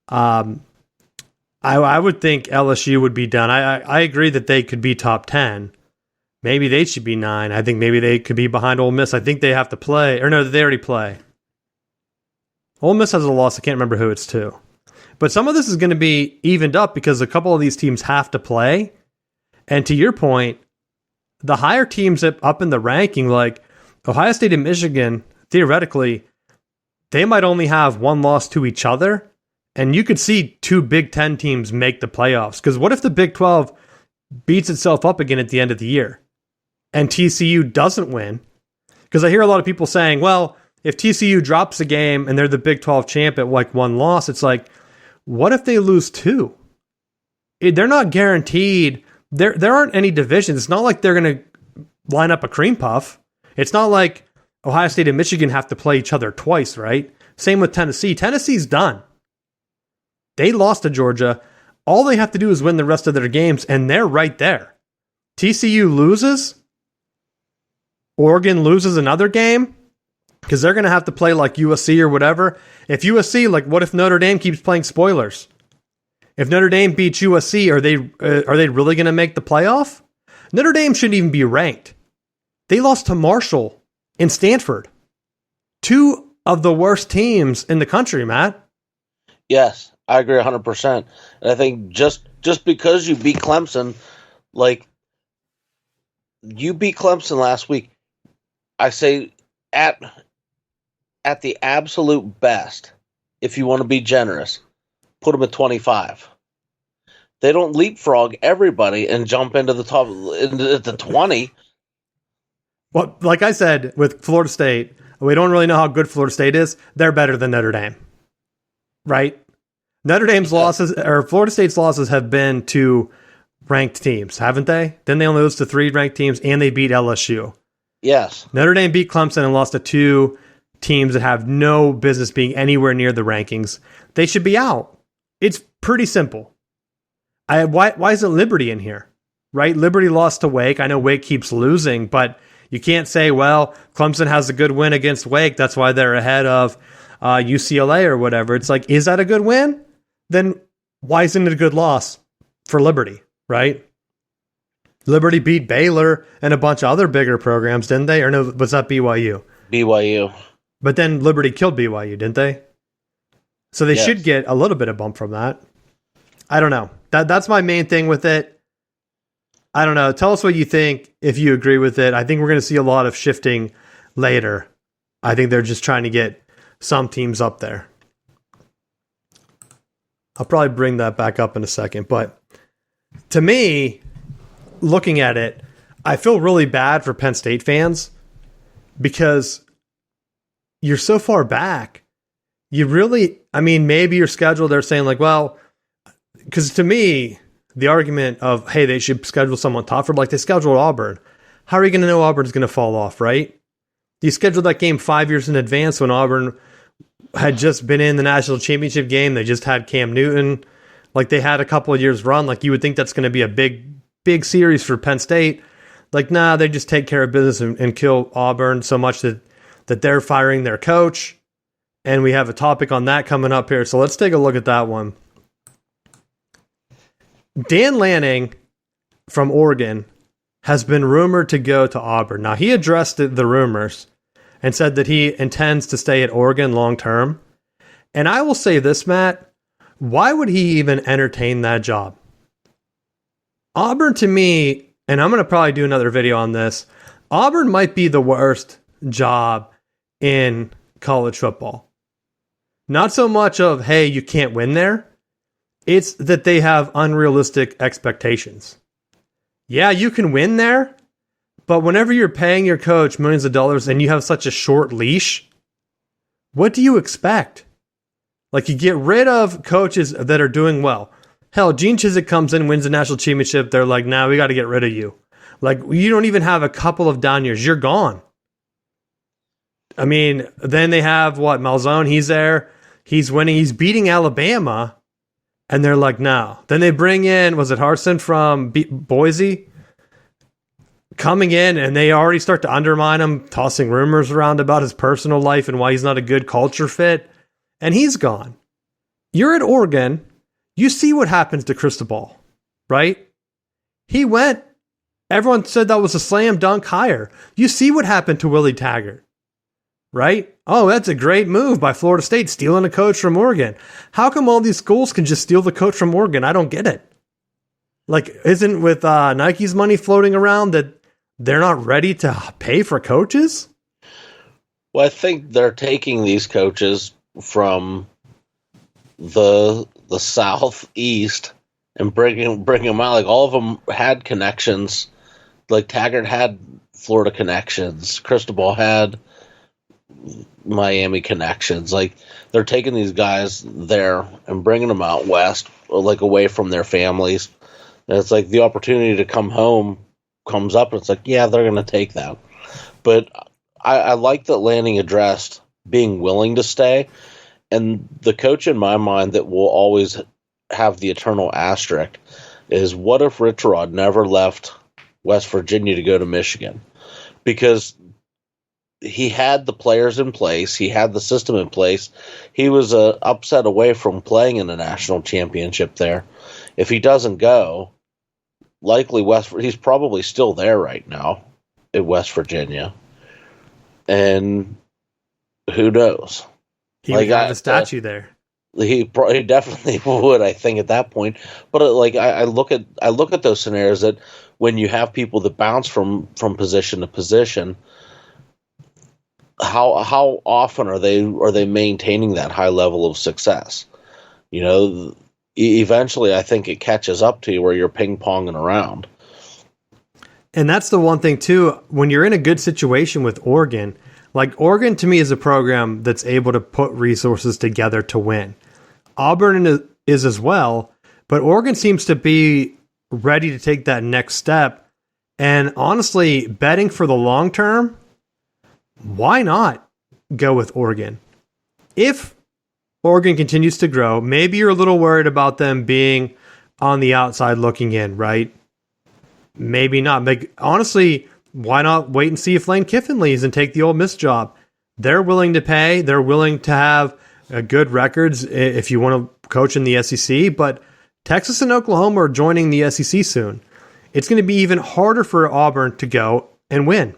I would think LSU would be done. I agree that they could be top 10. Maybe they should be 9. I think maybe they could be behind Ole Miss. I think they have to play. Or no, they already play. Ole Miss has a loss. I can't remember who it's to. But some of this is going to be evened up because a couple of these teams have to play. And to your point, the higher teams up in the ranking, like Ohio State and Michigan, theoretically, they might only have 1 loss to each other. And you could see 2 Big Ten teams make the playoffs. Because what if the Big 12 beats itself up again at the end of the year and TCU doesn't win? Because I hear a lot of people saying, well, if TCU drops a game and they're the Big 12 champ at like 1 loss, it's like, what if they lose 2? They're not guaranteed. There aren't any divisions. It's not like they're going to line up a cream puff. It's not like Ohio State and Michigan have to play each other twice, right? Same with Tennessee. Tennessee's done. They lost to Georgia. All they have to do is win the rest of their games, and they're right there. TCU loses. Oregon loses another game because they're going to have to play like USC or whatever. If USC, like what if Notre Dame keeps playing spoilers? If Notre Dame beats USC, are they really going to make the playoff? Notre Dame shouldn't even be ranked. They lost to Marshall and Stanford. 2 of the worst teams in the country, Matt. Yes, I agree 100%. And I think just because you beat Clemson, like you beat Clemson last week, I say at the absolute best, if you want to be generous, put them at 25. They don't leapfrog everybody and jump into the top at the 20. Well, like I said, with Florida State, we don't really know how good Florida State is. They're better than Notre Dame, right? Notre Dame's losses, or Florida State's losses, have been to ranked teams, haven't they? Then they only lose to 3 ranked teams, and they beat LSU. Yes. Notre Dame beat Clemson and lost to 2 teams that have no business being anywhere near the rankings. They should be out. It's pretty simple. Why isn't Liberty in here? Right? Liberty lost to Wake. I know Wake keeps losing, but you can't say, well, Clemson has a good win against Wake. That's why they're ahead of UCLA or whatever. It's like, is that a good win? Then why isn't it a good loss for Liberty, right? Liberty beat Baylor and a bunch of other bigger programs, didn't they? Or no, was that BYU? BYU. But then Liberty killed BYU, didn't they? So they should get a little bit of bump from that. I don't know. That's my main thing with it. I don't know. Tell us what you think, if you agree with it. I think we're going to see a lot of shifting later. I think they're just trying to get some teams up there. I'll probably bring that back up in a second. But to me, looking at it, I feel really bad for Penn State fans because you're so far back. You really, I mean, maybe your schedule, they're saying like, well, because to me, the argument of, hey, they should schedule someone tougher, like they scheduled Auburn. How are you going to know Auburn's going to fall off, right? You scheduled that game 5 years in advance when Auburn had just been in the national championship game. They just had Cam Newton. Like they had a couple of years run. Like you would think that's going to be a big series for Penn State. Like, nah, they just take care of business and kill Auburn so much that they're firing their coach. And we have a topic on that coming up here. So let's take a look at that one. Dan Lanning from Oregon has been rumored to go to Auburn. Now, he addressed the rumors and said that he intends to stay at Oregon long term. And I will say this, Matt, why would he even entertain that job? Auburn, to me, and I'm going to probably do another video on this, Auburn might be the worst job in college football. Not so much of, hey, you can't win there. It's that they have unrealistic expectations. Yeah, you can win there, but whenever you're paying your coach millions of dollars and you have such a short leash, what do you expect? Like, you get rid of coaches that are doing well. Hell, Gene Chizik comes in, wins the national championship. They're like, nah, we got to get rid of you. Like, you don't even have a couple of down years. You're gone. I mean, then they have, Malzone, he's there. He's winning. He's beating Alabama. And they're like, no. Then they bring in, was it Harsin from Boise? Coming in, and they already start to undermine him, tossing rumors around about his personal life and why he's not a good culture fit. And he's gone. You're at Oregon. You see what happens to Cristobal, right? He went. Everyone said that was a slam dunk hire. You see what happened to Willie Taggart, right? Oh, that's a great move by Florida State, stealing a coach from Oregon. How come all these schools can just steal the coach from Oregon? I don't get it. Like, isn't with Nike's money floating around that they're not ready to pay for coaches? Well, I think they're taking these coaches from the Southeast and bringing them out. Like, all of them had connections. Like, Taggart had Florida connections. Cristobal had Miami connections. Like, they're taking these guys there and bringing them out west, like away from their families. And it's like the opportunity to come home comes up, and it's like, yeah, they're going to take that. But I like that Lanning addressed being willing to stay. And the coach in my mind that will always have the eternal asterisk is, what if Rich Rod never left West Virginia to go to Michigan? Because he had the players in place. He had the system in place. He was upset away from playing in a national championship there. If he doesn't go, likely he's probably still there right now in West Virginia. And Who knows? He would have a statue there. He definitely would, I think, at that point. But I look at those scenarios that when you have people that bounce from position to position, how often are they maintaining that high level of success? Eventually, I think it catches up to you where you're ping ponging around. And that's the one thing too. When you're in a good situation with Oregon, like Oregon to me is a program that's able to put resources together to win. Auburn is as well, but Oregon seems to be ready to take that next step. And honestly, betting for the long term, why not go with Oregon? If Oregon continues to grow, maybe you're a little worried about them being on the outside looking in, right? Maybe not. But honestly, why not wait and see if Lane Kiffin leaves and take the Ole Miss job? They're willing to pay. They're willing to have good records if you want to coach in the SEC. But Texas and Oklahoma are joining the SEC soon. It's going to be even harder for Auburn to go and win.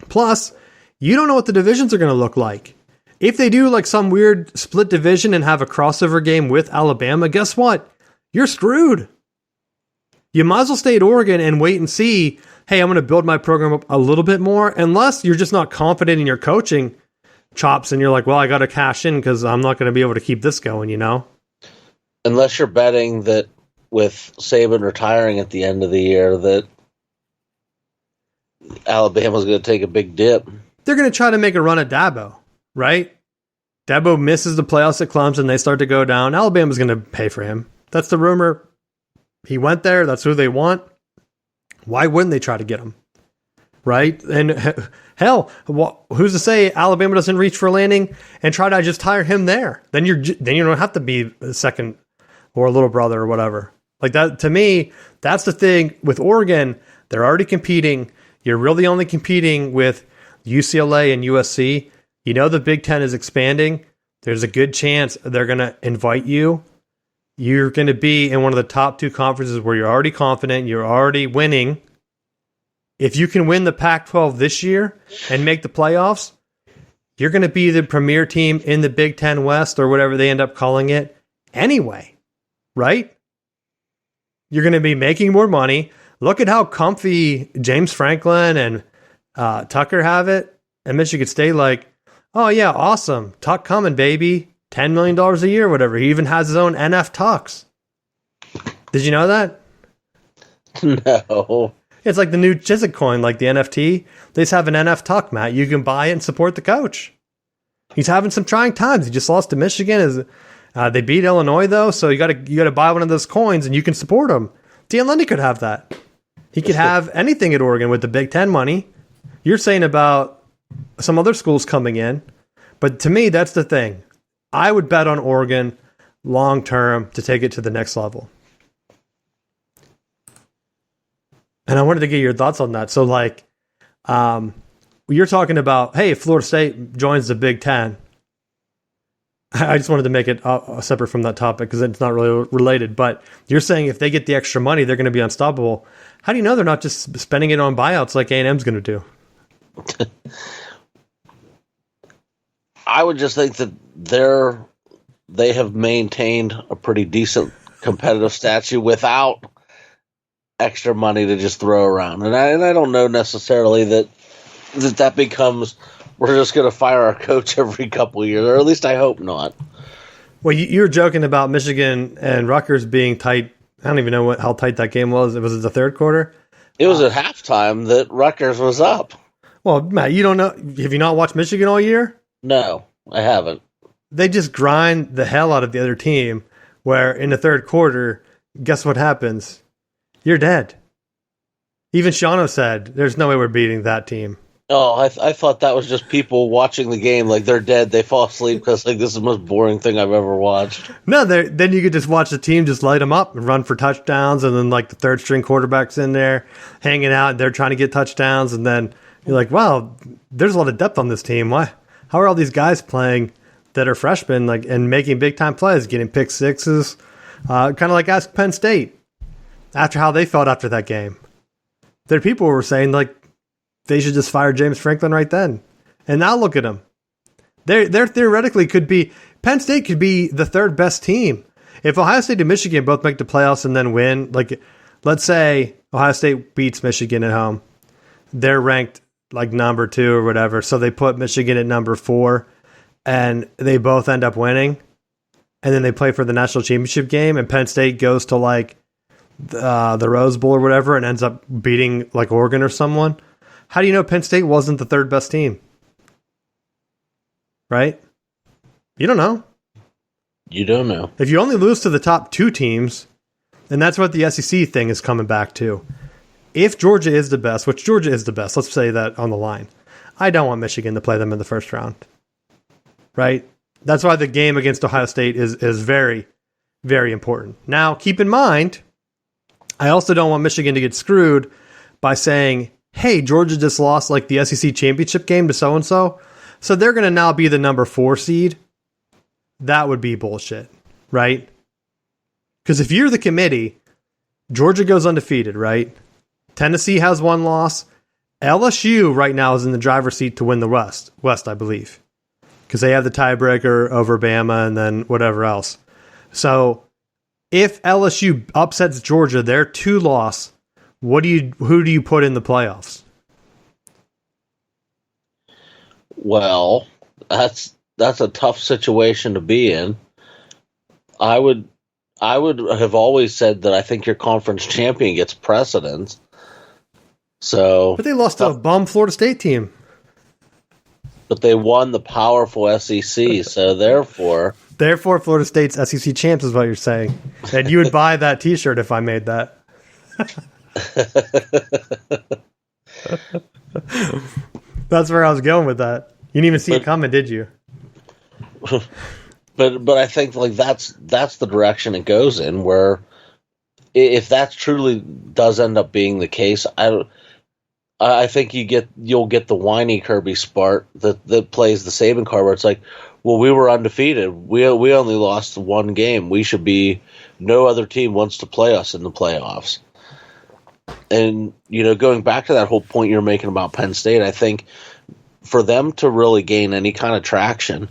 Plus, you don't know what the divisions are going to look like. If they do like some weird split division and have a crossover game with Alabama, guess what? You're screwed. You might as well stay at Oregon and wait and see, hey, I'm going to build my program up a little bit more, unless you're just not confident in your coaching chops and you're like, well, I got to cash in because I'm not going to be able to keep this going, Unless you're betting that with Saban retiring at the end of the year that Alabama's going to take a big dip. They're going to try to make a run at Dabo, right? Dabo misses the playoffs at Clemson. They start to go down. Alabama's going to pay for him. That's the rumor. He went there. That's who they want. Why wouldn't they try to get him? Right? And hell, who's to say Alabama doesn't reach for Lanning and try to just hire him there? Then you don't have to be a second or a little brother or whatever. Like that, to me, that's the thing with Oregon. They're already competing. You're really only competing with UCLA and USC. The Big Ten is expanding. There's a good chance they're going to invite you. You're going to be in one of the top two conferences where you're already confident, you're already winning. If you can win the Pac-12 this year and make the playoffs, you're going to be the premier team in the Big Ten West or whatever they end up calling it anyway, right? You're going to be making more money. Look at how comfy James Franklin and Tucker have it at Michigan State. Like, oh yeah, awesome. Tuck coming, baby. $10 million a year, whatever. He even has his own NF Tux. Did you know that? No. It's like the new Chiswick coin, like the NFT. They just have an NF Tuck, Matt. You can buy it and support the coach. He's having some trying times. He just lost to Michigan. They beat Illinois, though, so you got to buy one of those coins, and you can support him. Dan Lundy could have that. He could have anything at Oregon with the Big Ten money. You're saying about some other schools coming in, but to me, that's the thing. I would bet on Oregon long term to take it to the next level. And I wanted to get your thoughts on that. So, you're talking about, hey, Florida State joins the Big Ten. I just wanted to make it separate from that topic because it's not really related. But you're saying if they get the extra money, they're going to be unstoppable. How do you know they're not just spending it on buyouts like A&M's going to do? I would just think that they have maintained a pretty decent competitive statue without extra money to just throw around. And I don't know necessarily that becomes we're just going to fire our coach every couple of years, or at least I hope not. Well, you were joking about Michigan and Rutgers being tight. I don't even know how tight that game was. Was it the third quarter? It was at halftime that Rutgers was up. Well, Matt, you don't know. Have you not watched Michigan all year? No, I haven't. They just grind the hell out of the other team, where in the third quarter, guess what happens? You're dead. Even Shano said, there's no way we're beating that team. Oh, I thought that was just people watching the game like they're dead. They fall asleep because this is the most boring thing I've ever watched. No, then you could just watch the team just light them up and run for touchdowns, and then the third string quarterback's in there hanging out, and they're trying to get touchdowns, and then you're like, wow, there's a lot of depth on this team. Why? How are all these guys playing that are freshmen and making big time plays, getting pick sixes? Kind of like ask Penn State after how they felt after that game. There are people who were saying they should just fire James Franklin right then. And now look at them. They're theoretically could be Penn State could be the third best team. If Ohio State and Michigan both make the playoffs and then win, like let's say Ohio State beats Michigan at home, they're ranked like number 2 or whatever, so they put Michigan at number 4, and they both end up winning, and then they play for the national championship game, and Penn State goes to like the Rose Bowl or whatever and ends up beating like Oregon or someone. How do you know Penn State wasn't the third best team? Right? You don't know. You don't know. If you only lose to the top 2 teams, and that's what the SEC thing is coming back to. If Georgia is the best, which Georgia is the best, let's say that on the line, I don't want Michigan to play them in the first round. Right? That's why the game against Ohio State is very, very important. Now, keep in mind, I also don't want Michigan to get screwed by saying, hey, Georgia just lost like the SEC championship game to so-and-so, so they're going to now be the number 4 seed. That would be bullshit, right? Because if you're the committee, Georgia goes undefeated, right? Tennessee has 1 loss. LSU right now is in the driver's seat to win the West, I believe. Because they have the tiebreaker over Bama and then whatever else. So if LSU upsets Georgia, their 2-loss, who do you put in the playoffs? Well, that's a tough situation to be in. I would have always said that I think your conference champion gets precedence. So, but they lost to a bum Florida State team. But they won the powerful SEC, so therefore, Florida State's SEC champs is what you're saying. And you would buy that T-shirt if I made that. That's where I was going with that. You didn't even see it coming, did you? But I think like that's the direction it goes in. Where if that truly does end up being the case, I think you'll get the whiny Kirby Smart that plays the Saban card where it's like, well, we were undefeated. We only lost 1 game. We should be. No other team wants to play us in the playoffs. And going back to that whole point you're making about Penn State, I think for them to really gain any kind of traction,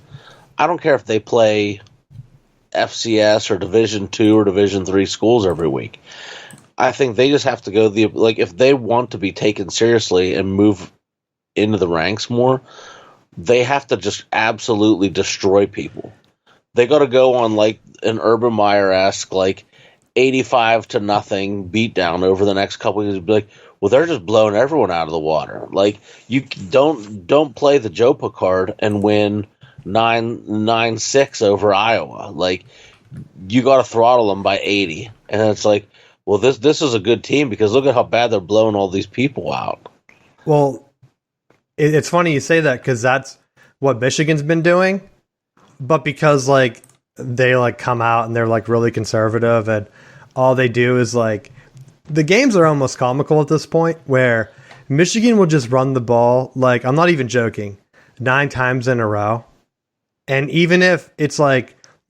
I don't care if they play FCS or Division II or Division III schools every week. I think they just have to go if they want to be taken seriously and move into the ranks more, they have to just absolutely destroy people. They got to go on like an Urban Meyer-esque 85-0 beatdown over the next couple of years. Be like, well, they're just blowing everyone out of the water. Like you don't play the Jopa card and win 9-6 over Iowa. Like you got to throttle them by 80, and it's like, well, this is a good team because look at how bad they're blowing all these people out. Well, it's funny you say that because that's what Michigan's been doing, but because they come out and they're really conservative and all they do is the games are almost comical at this point where Michigan will just run the ball I'm not even joking 9 times in a row, and even if it's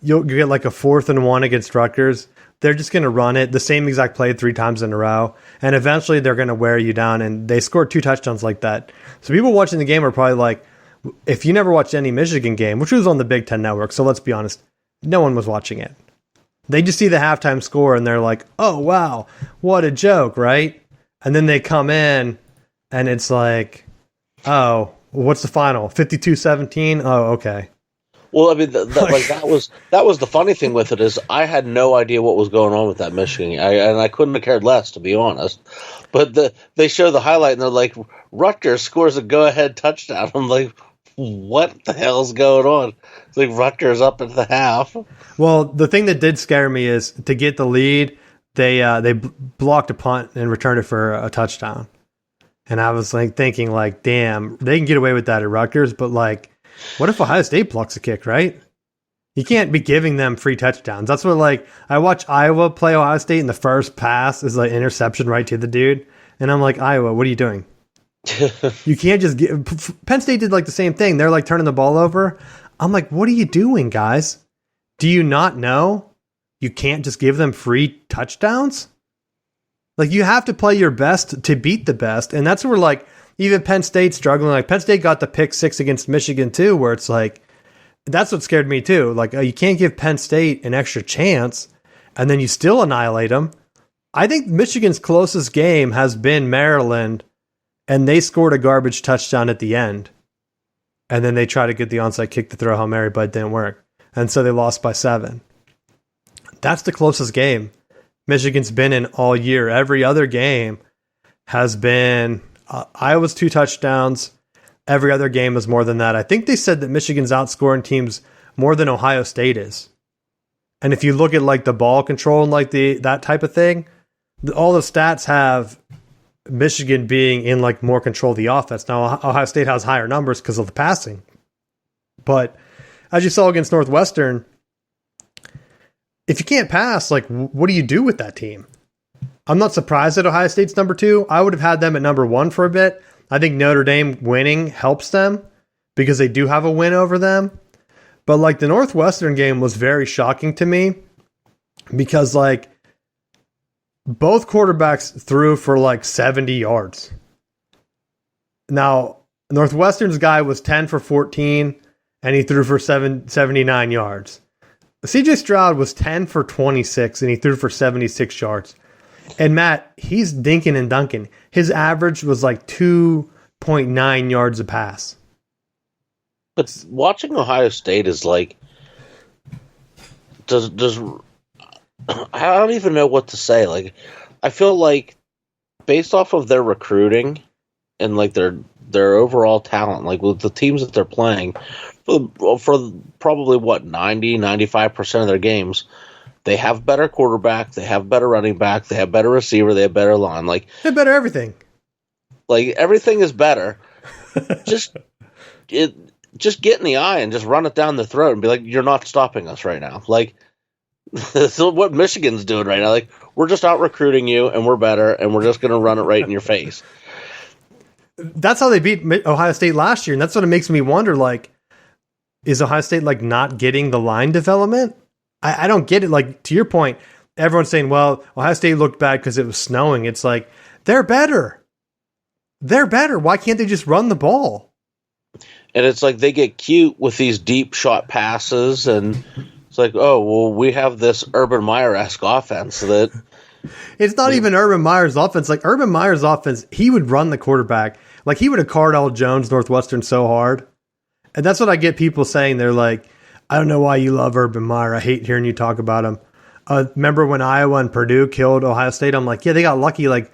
you'll get a 4th and 1 against Rutgers, they're just going to run it the same exact play 3 times in a row, and eventually they're going to wear you down. And they scored 2 touchdowns like that. So people watching the game are probably if you never watched any Michigan game, which was on the Big Ten Network, so let's be honest, no one was watching it. They just see the halftime score and they're like, oh, wow, what a joke, right? And then they come in and it's oh, what's the final? 52-17? Oh, okay. Well, I mean, that was the funny thing with it is I had no idea what was going on with that Michigan game, and I couldn't have cared less, to be honest. But they show the highlight, and they're like, Rutgers scores a go-ahead touchdown. I'm like, what the hell's going on? It's like Rutgers up at the half. Well, the thing that did scare me is to get the lead, they blocked a punt and returned it for a touchdown. And I was thinking, damn, they can get away with that at Rutgers, but what if Ohio State blocks a kick, right? You can't be giving them free touchdowns. That's what, I watch Iowa play Ohio State, and the first pass is interception right to the dude. And I'm like, Iowa, what are you doing? You can't just give. Penn State did the same thing. They're turning the ball over. I'm like, what are you doing, guys? Do you not know you can't just give them free touchdowns? You have to play your best to beat the best. And that's where even Penn State's struggling. Penn State got the pick 6 against Michigan too, where it's that's what scared me too. Like, you can't give Penn State an extra chance, and then you still annihilate them. I think Michigan's closest game has been Maryland, and they scored a garbage touchdown at the end. And then they tried to get the onside kick to throw Hail Mary, but it didn't work. And so they lost by 7. That's the closest game Michigan's been in all year. Every other game has been Iowa's 2 touchdowns. Every other game is more than that. I think they said that Michigan's outscoring teams more than Ohio State is. And if you look at like the ball control and like that type of thing, all the stats have Michigan being in like more control of the offense. Now, Ohio State has higher numbers because of the passing. But as you saw against Northwestern, if you can't pass, like, what do you do with that team? I'm not surprised that Ohio State's number 2. I would have had them at number 1 for a bit. I think Notre Dame winning helps them because they do have a win over them. But like the Northwestern game was very shocking to me because like both quarterbacks threw for like 70 yards. Now, Northwestern's guy was 10 for 14 and he threw for 79 yards. CJ Stroud was 10 for 26 and he threw for 76 yards. And Matt, he's dinking and dunking. His average was like 2.9 yards a pass. But watching Ohio State is like, does I don't even know what to say. Like, I feel like based off of their recruiting and like their overall talent, like with the teams that they're playing, for probably what 95% of their games, they have better quarterback, they have better running back, they have better receiver, they have better line. Like they have better everything. Like everything is better. just get in the eye and just run it down the throat and be like, you're not stopping us right now. Like that's what Michigan's doing right now. Like we're just out recruiting you and we're better and we're just going to run it right in your face. That's how they beat Ohio State last year, and that's what it makes me wonder. Like, is Ohio State like not getting the line development? I don't get it. Like, to your point, everyone's saying, well, Ohio State looked bad because it was snowing. It's like, they're better. They're better. Why can't they just run the ball? And it's like they get cute with these deep shot passes, and it's like, oh, well, we have this Urban Meyer-esque offense that... It's not even Urban Meyer's offense. Like, Urban Meyer's offense, he would run the quarterback. Like, he would have Cardell Jones, Northwestern, so hard. And that's what I get people saying. They're like, I don't know why you love Urban Meyer. I hate hearing you talk about him. Remember when Iowa and Purdue killed Ohio State? I'm like, yeah, they got lucky like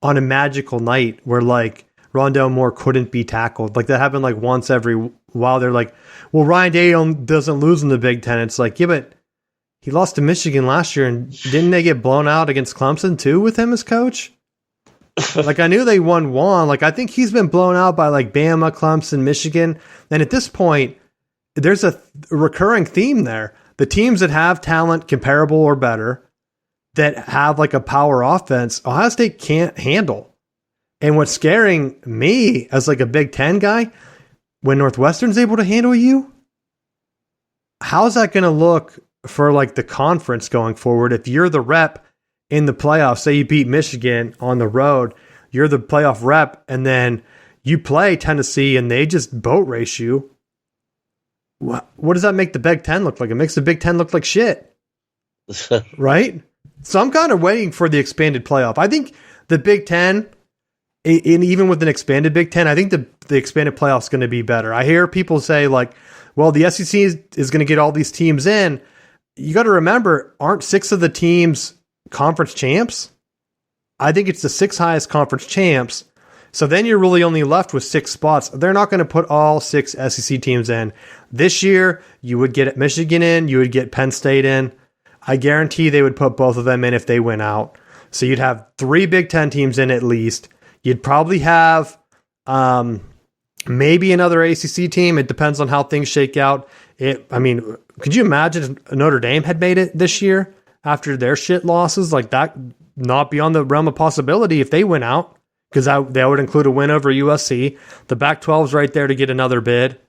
on a magical night where like Rondell Moore couldn't be tackled. Like that happened like once every while. They're like, well, Ryan Day doesn't lose in the Big Ten. It's like, yeah, but he lost to Michigan last year, and didn't they get blown out against Clemson too with him as coach? Like I knew they won. Like I think he's been blown out by like Bama, Clemson, Michigan, and at this point, there's a recurring theme there. The teams that have talent comparable or better, that have like a power offense, Ohio State can't handle. And what's scaring me as like a Big Ten guy, when Northwestern's able to handle you, how's that going to look for like the conference going forward? If you're the rep in the playoffs, say you beat Michigan on the road, you're the playoff rep, and then you play Tennessee and they just boat race you. What does that make the Big Ten look like? It makes the Big Ten look like shit. Right? So I'm kind of waiting for the expanded playoff. I think the Big Ten, even with an expanded Big Ten, I think the expanded playoff is going to be better. I hear people say like, well, the SEC is going to get all these teams in. You got to remember, aren't 6 of the teams conference champs? I think it's the 6 highest conference champs. So then you're really only left with 6 spots. They're not going to put all 6 SEC teams in. This year, you would get Michigan in, you would get Penn State in. I guarantee they would put both of them in if they went out. So you'd have 3 Big Ten teams in at least. You'd probably have maybe another ACC team. It depends on how things shake out. Could you imagine if Notre Dame had made it this year after their shit losses? Like that, not beyond the realm of possibility if they went out. Because that would include a win over USC. The Pac-12 is right there to get another bid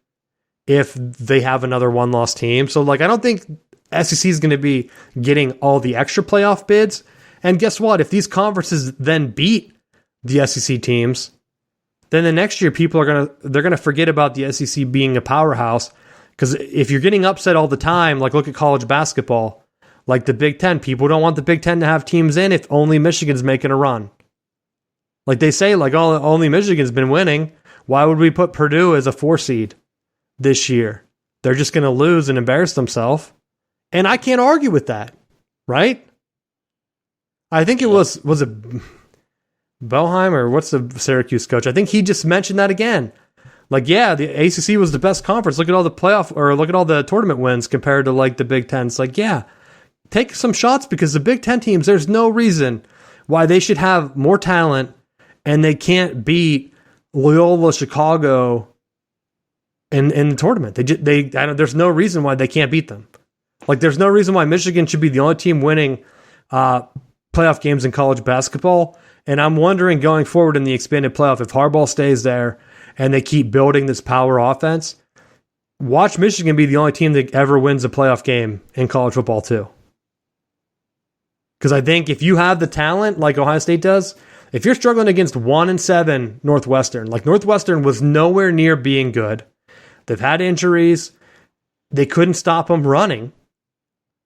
if they have another one-loss team. So, like, I don't think SEC is going to be getting all the extra playoff bids. And guess what? If these conferences then beat the SEC teams, then the next year people they're going to forget about the SEC being a powerhouse Because if you're getting upset all the time, like look at college basketball, like the Big Ten, people don't want the Big Ten to have teams in if only Michigan's making a run. Like they say, like only Michigan's been winning. Why would we put Purdue as a 4 seed this year? They're just going to lose and embarrass themselves. And I can't argue with that, right? I think it was it Boeheim or what's the Syracuse coach? I think he just mentioned that again. Like, yeah, the ACC was the best conference. Look at all the playoff or look at all the tournament wins compared to like the Big Ten. It's like, yeah, take some shots because the Big Ten teams, there's no reason why they should have more talent and they can't beat Loyola Chicago in the tournament. There's no reason why they can't beat them. Like, there's no reason why Michigan should be the only team winning playoff games in college basketball. And I'm wondering going forward in the expanded playoff, if Harbaugh stays there and they keep building this power offense, watch Michigan be the only team that ever wins a playoff game in college football too. Because I think if you have the talent like Ohio State does, if you're struggling against 1-7 Northwestern, like Northwestern was nowhere near being good. They've had injuries. They couldn't stop them running.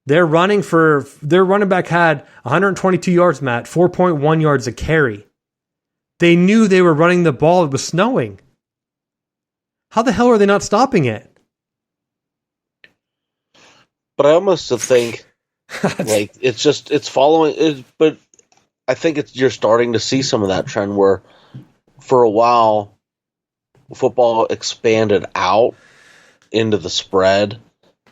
Their running back had 122 yards, Matt, 4.1 yards a carry. They knew they were running the ball. It was snowing. How the hell are they not stopping it? But I almost think like it's following it, but I think you're starting to see some of that trend where for a while football expanded out into the spread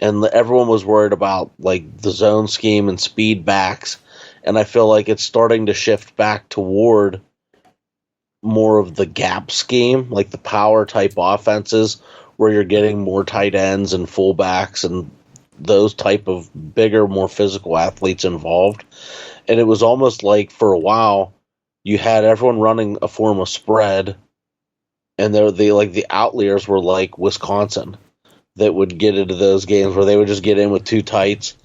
and everyone was worried about like the zone scheme and speed backs, and I feel like it's starting to shift back toward more of the gap scheme, like the power type offenses where you're getting more tight ends and fullbacks and those type of bigger, more physical athletes involved. And it was almost like for a while you had everyone running a form of spread, and the outliers were like Wisconsin that would get into those games where they would just get in with two tights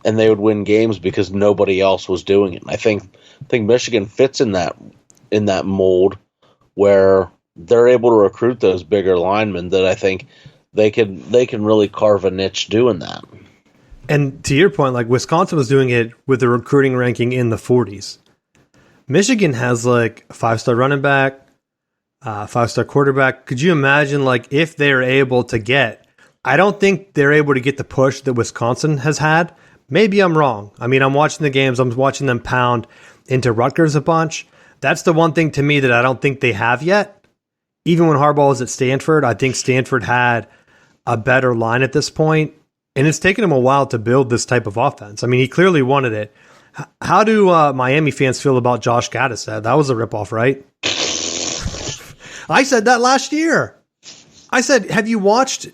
and they would win games because nobody else was doing it. And I think Michigan fits in that mold where they're able to recruit those bigger linemen that I think they can really carve a niche doing that. And to your point, like Wisconsin was doing it with the recruiting ranking in the 40s. Michigan has like a 5-star running back, 5-star quarterback. Could you imagine like if they're able to get, I don't think they're able to get the push that Wisconsin has had. Maybe I'm wrong. I mean, I'm watching the games. I'm watching them pound into Rutgers a bunch. That's the one thing to me that I don't think they have yet. Even when Harbaugh was at Stanford, I think Stanford had a better line at this point. And it's taken him a while to build this type of offense. I mean, he clearly wanted it. How do Miami fans feel about Josh Gaddis? That was a ripoff, right? I said that last year. I said, if you watched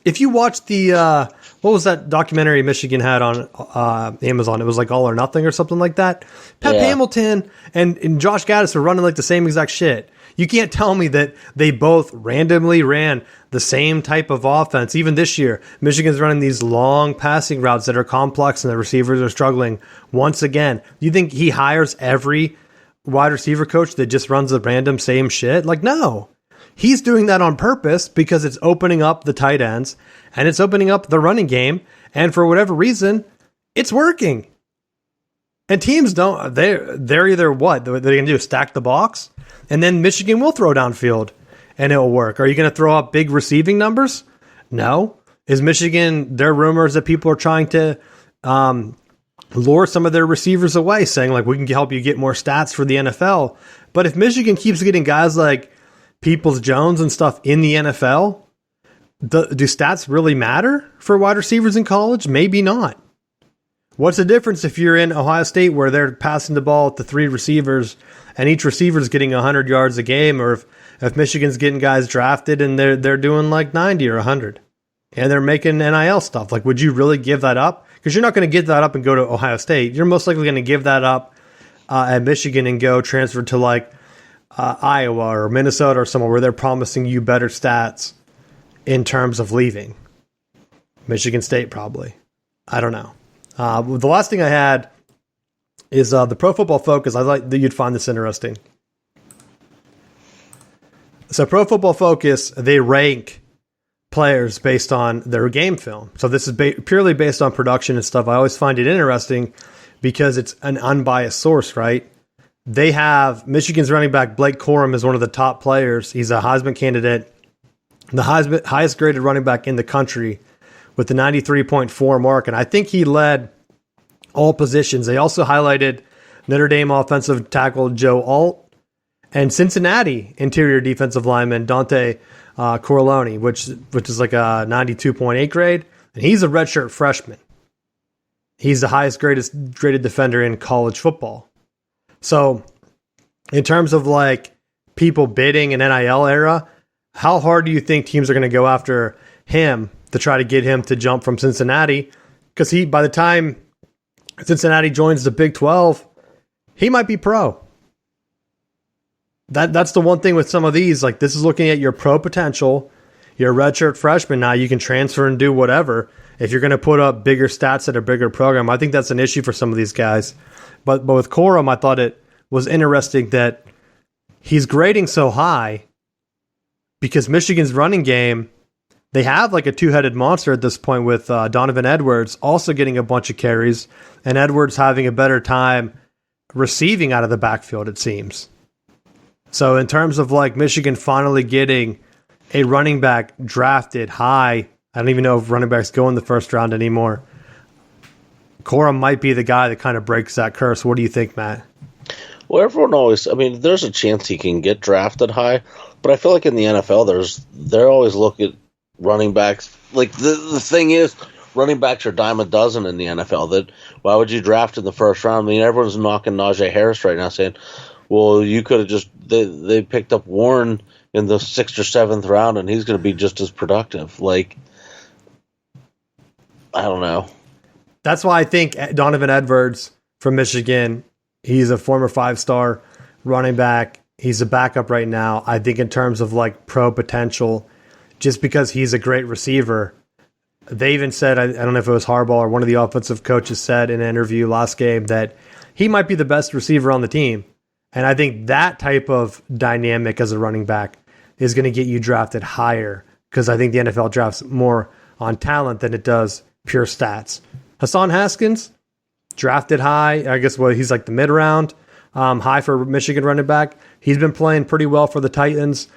the, what was that documentary Michigan had on Amazon? It was like All or Nothing or something like that. Pep Hamilton and Josh Gaddis are running like the same exact shit. You can't tell me that they both randomly ran the same type of offense. Even this year, Michigan's running these long passing routes that are complex and the receivers are struggling once again. You think he hires every wide receiver coach that just runs the random same shit? Like, no. He's doing that on purpose because it's opening up the tight ends and it's opening up the running game. And for whatever reason, it's working. And teams don't, they're either what? They're going to do stack the box, and then Michigan will throw downfield and it'll work. Are you going to throw up big receiving numbers? No. Is Michigan, there are rumors that people are trying to lure some of their receivers away, saying like, we can help you get more stats for the NFL. But if Michigan keeps getting guys like Peoples-Jones and stuff in the NFL, do stats really matter for wide receivers in college? Maybe not. What's the difference if you're in Ohio State where they're passing the ball to 3 receivers and each receiver's getting 100 yards a game, or if Michigan's getting guys drafted and they're doing like 90 or 100 and they're making NIL stuff? Like, would you really give that up? Because you're not going to give that up and go to Ohio State. You're most likely going to give that up at Michigan and go transfer to like Iowa or Minnesota or somewhere where they're promising you better stats in terms of leaving. Michigan State, probably. I don't know. The last thing I had is the Pro Football Focus. I thought that you'd find this interesting. So Pro Football Focus, they rank players based on their game film. So this is purely based on production and stuff. I always find it interesting because it's an unbiased source, right? They have Michigan's running back Blake Corum is one of the top players. He's a Heisman candidate, the highest graded running back in the country with the 93.4 mark. And I think he led all positions. They also highlighted Notre Dame offensive tackle Joe Alt and Cincinnati interior defensive lineman Dante Corleone, which is like a 92.8 grade. And he's a redshirt freshman. He's the highest graded defender in college football. So in terms of like people bidding in NIL era, how hard do you think teams are going to go after him to try to get him to jump from Cincinnati? Because by the time Cincinnati joins the Big 12, he might be pro. That's the one thing with some of these. Like, this is looking at your pro potential. You're a redshirt freshman now. You can transfer and do whatever. If you're going to put up bigger stats at a bigger program, I think that's an issue for some of these guys. But with Corum, I thought it was interesting that he's grading so high because Michigan's running game, they have like a two-headed monster at this point with Donovan Edwards also getting a bunch of carries and Edwards having a better time receiving out of the backfield, it seems. So in terms of like Michigan finally getting a running back drafted high, I don't even know if running backs go in the first round anymore. Corum might be the guy that kind of breaks that curse. What do you think, Matt? Well, everyone always, I mean, there's a chance he can get drafted high, but I feel like in the NFL, they're always looking at running backs. Like the thing is, running backs are dime a dozen in the NFL. That why would you draft in the first round? I mean, everyone's knocking Najee Harris right now, saying, "Well, you could have just they picked up Warren in the 6th or 7th round, and he's going to be just as productive." Like, I don't know. That's why I think Donovan Edwards from Michigan, he's a former 5-star running back. He's a backup right now. I think in terms of like pro potential, just because he's a great receiver, they even said, I don't know if it was Harbaugh or one of the offensive coaches said in an interview last game that he might be the best receiver on the team. And I think that type of dynamic as a running back is going to get you drafted higher because I think the NFL drafts more on talent than it does pure stats. Hassan Haskins, drafted high. I guess he's like the mid-round, high for Michigan running back. He's been playing pretty well for the Titans.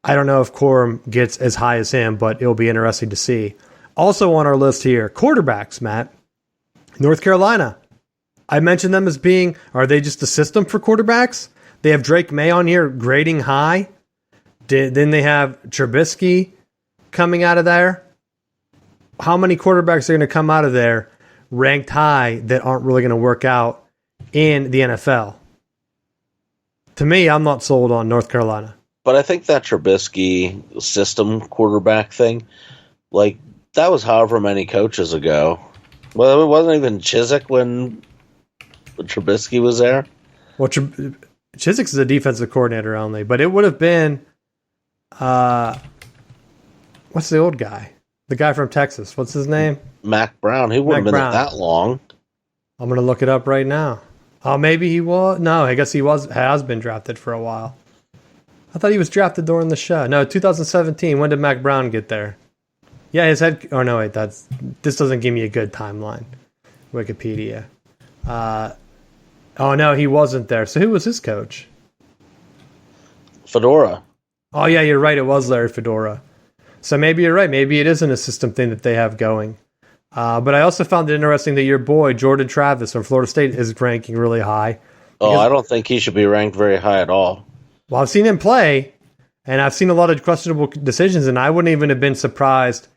I don't know if Corum gets as high as him, but it'll be interesting to see. Also on our list here, quarterbacks, Matt. North Carolina. I mentioned them as being, are they just a system for quarterbacks? They have Drake May on here grading high. Then they have Trubisky coming out of there. How many quarterbacks are going to come out of there ranked high that aren't really going to work out in the NFL? To me, I'm not sold on North Carolina. But I think that Trubisky system quarterback thing, like, that was however many coaches ago. Well, it wasn't even Chizik when Trubisky was there. Well, Chizik's is a defensive coordinator only, but it would have been, what's the old guy? The guy from Texas. What's his name? Mac Brown. He wouldn't have been that long. I'm going to look it up right now. Oh, maybe he was. No, I guess has been drafted for a while. I thought he was drafted during the show. No, 2017. When did Mac Brown get there? Yeah, his head. Oh no, wait. This doesn't give me a good timeline. Wikipedia. Oh no, he wasn't there. So who was his coach? Fedora. Oh yeah, you're right. It was Larry Fedora. So maybe you're right. Maybe it isn't a system thing that they have going. But I also found it interesting that your boy Jordan Travis from Florida State is ranking really high. Oh, I don't think he should be ranked very high at all. Well, I've seen him play, and I've seen a lot of questionable decisions, and I wouldn't even have been surprised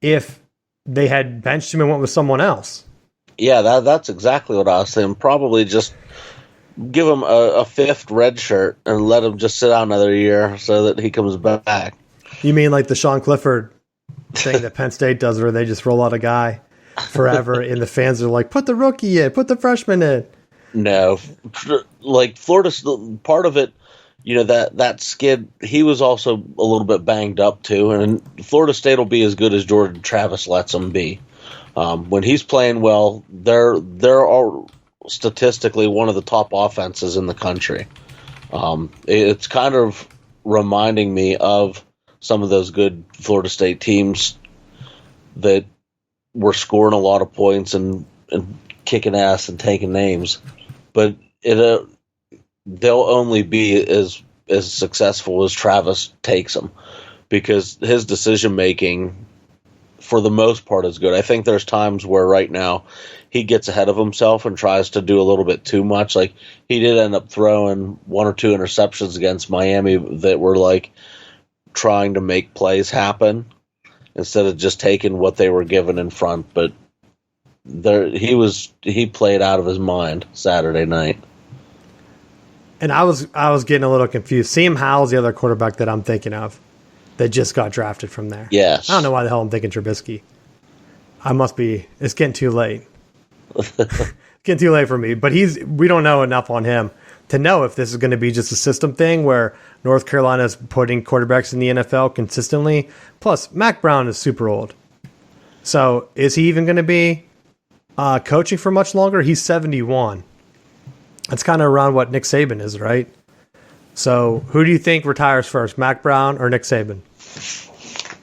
if they had benched him and went with someone else. Yeah, that's exactly what I was saying. Probably just give him a 5th red shirt and let him just sit out another year so that he comes back. You mean like the Sean Clifford thing that Penn State does where they just roll out a guy forever and the fans are like, put the rookie in, put the freshman in. No. Like Florida, part of it, you know, that skid, he was also a little bit banged up too, and Florida State will be as good as Jordan Travis lets them be. When he's playing well, they're statistically one of the top offenses in the country. It's kind of reminding me of some of those good Florida State teams that were scoring a lot of points and kicking ass and taking names. But they'll only be as successful as Travis takes them, because his decision making, for the most part, is good. I think there's times where right now he gets ahead of himself and tries to do a little bit too much. Like, he did end up throwing 1 or 2 interceptions against Miami that were like trying to make plays happen instead of just taking what they were given in front. But he played out of his mind Saturday night. And I was getting a little confused. Sam Howell's the other quarterback that I'm thinking of that just got drafted from there. Yes. I don't know why the hell I'm thinking Trubisky. It's getting too late. Getting too late for me. But we don't know enough on him to know if this is going to be just a system thing where North Carolina is putting quarterbacks in the NFL consistently. Plus, Mac Brown is super old. So is he even going to be coaching for much longer? He's 71. That's kind of around what Nick Saban is, right? So who do you think retires first, Mac Brown or Nick Saban?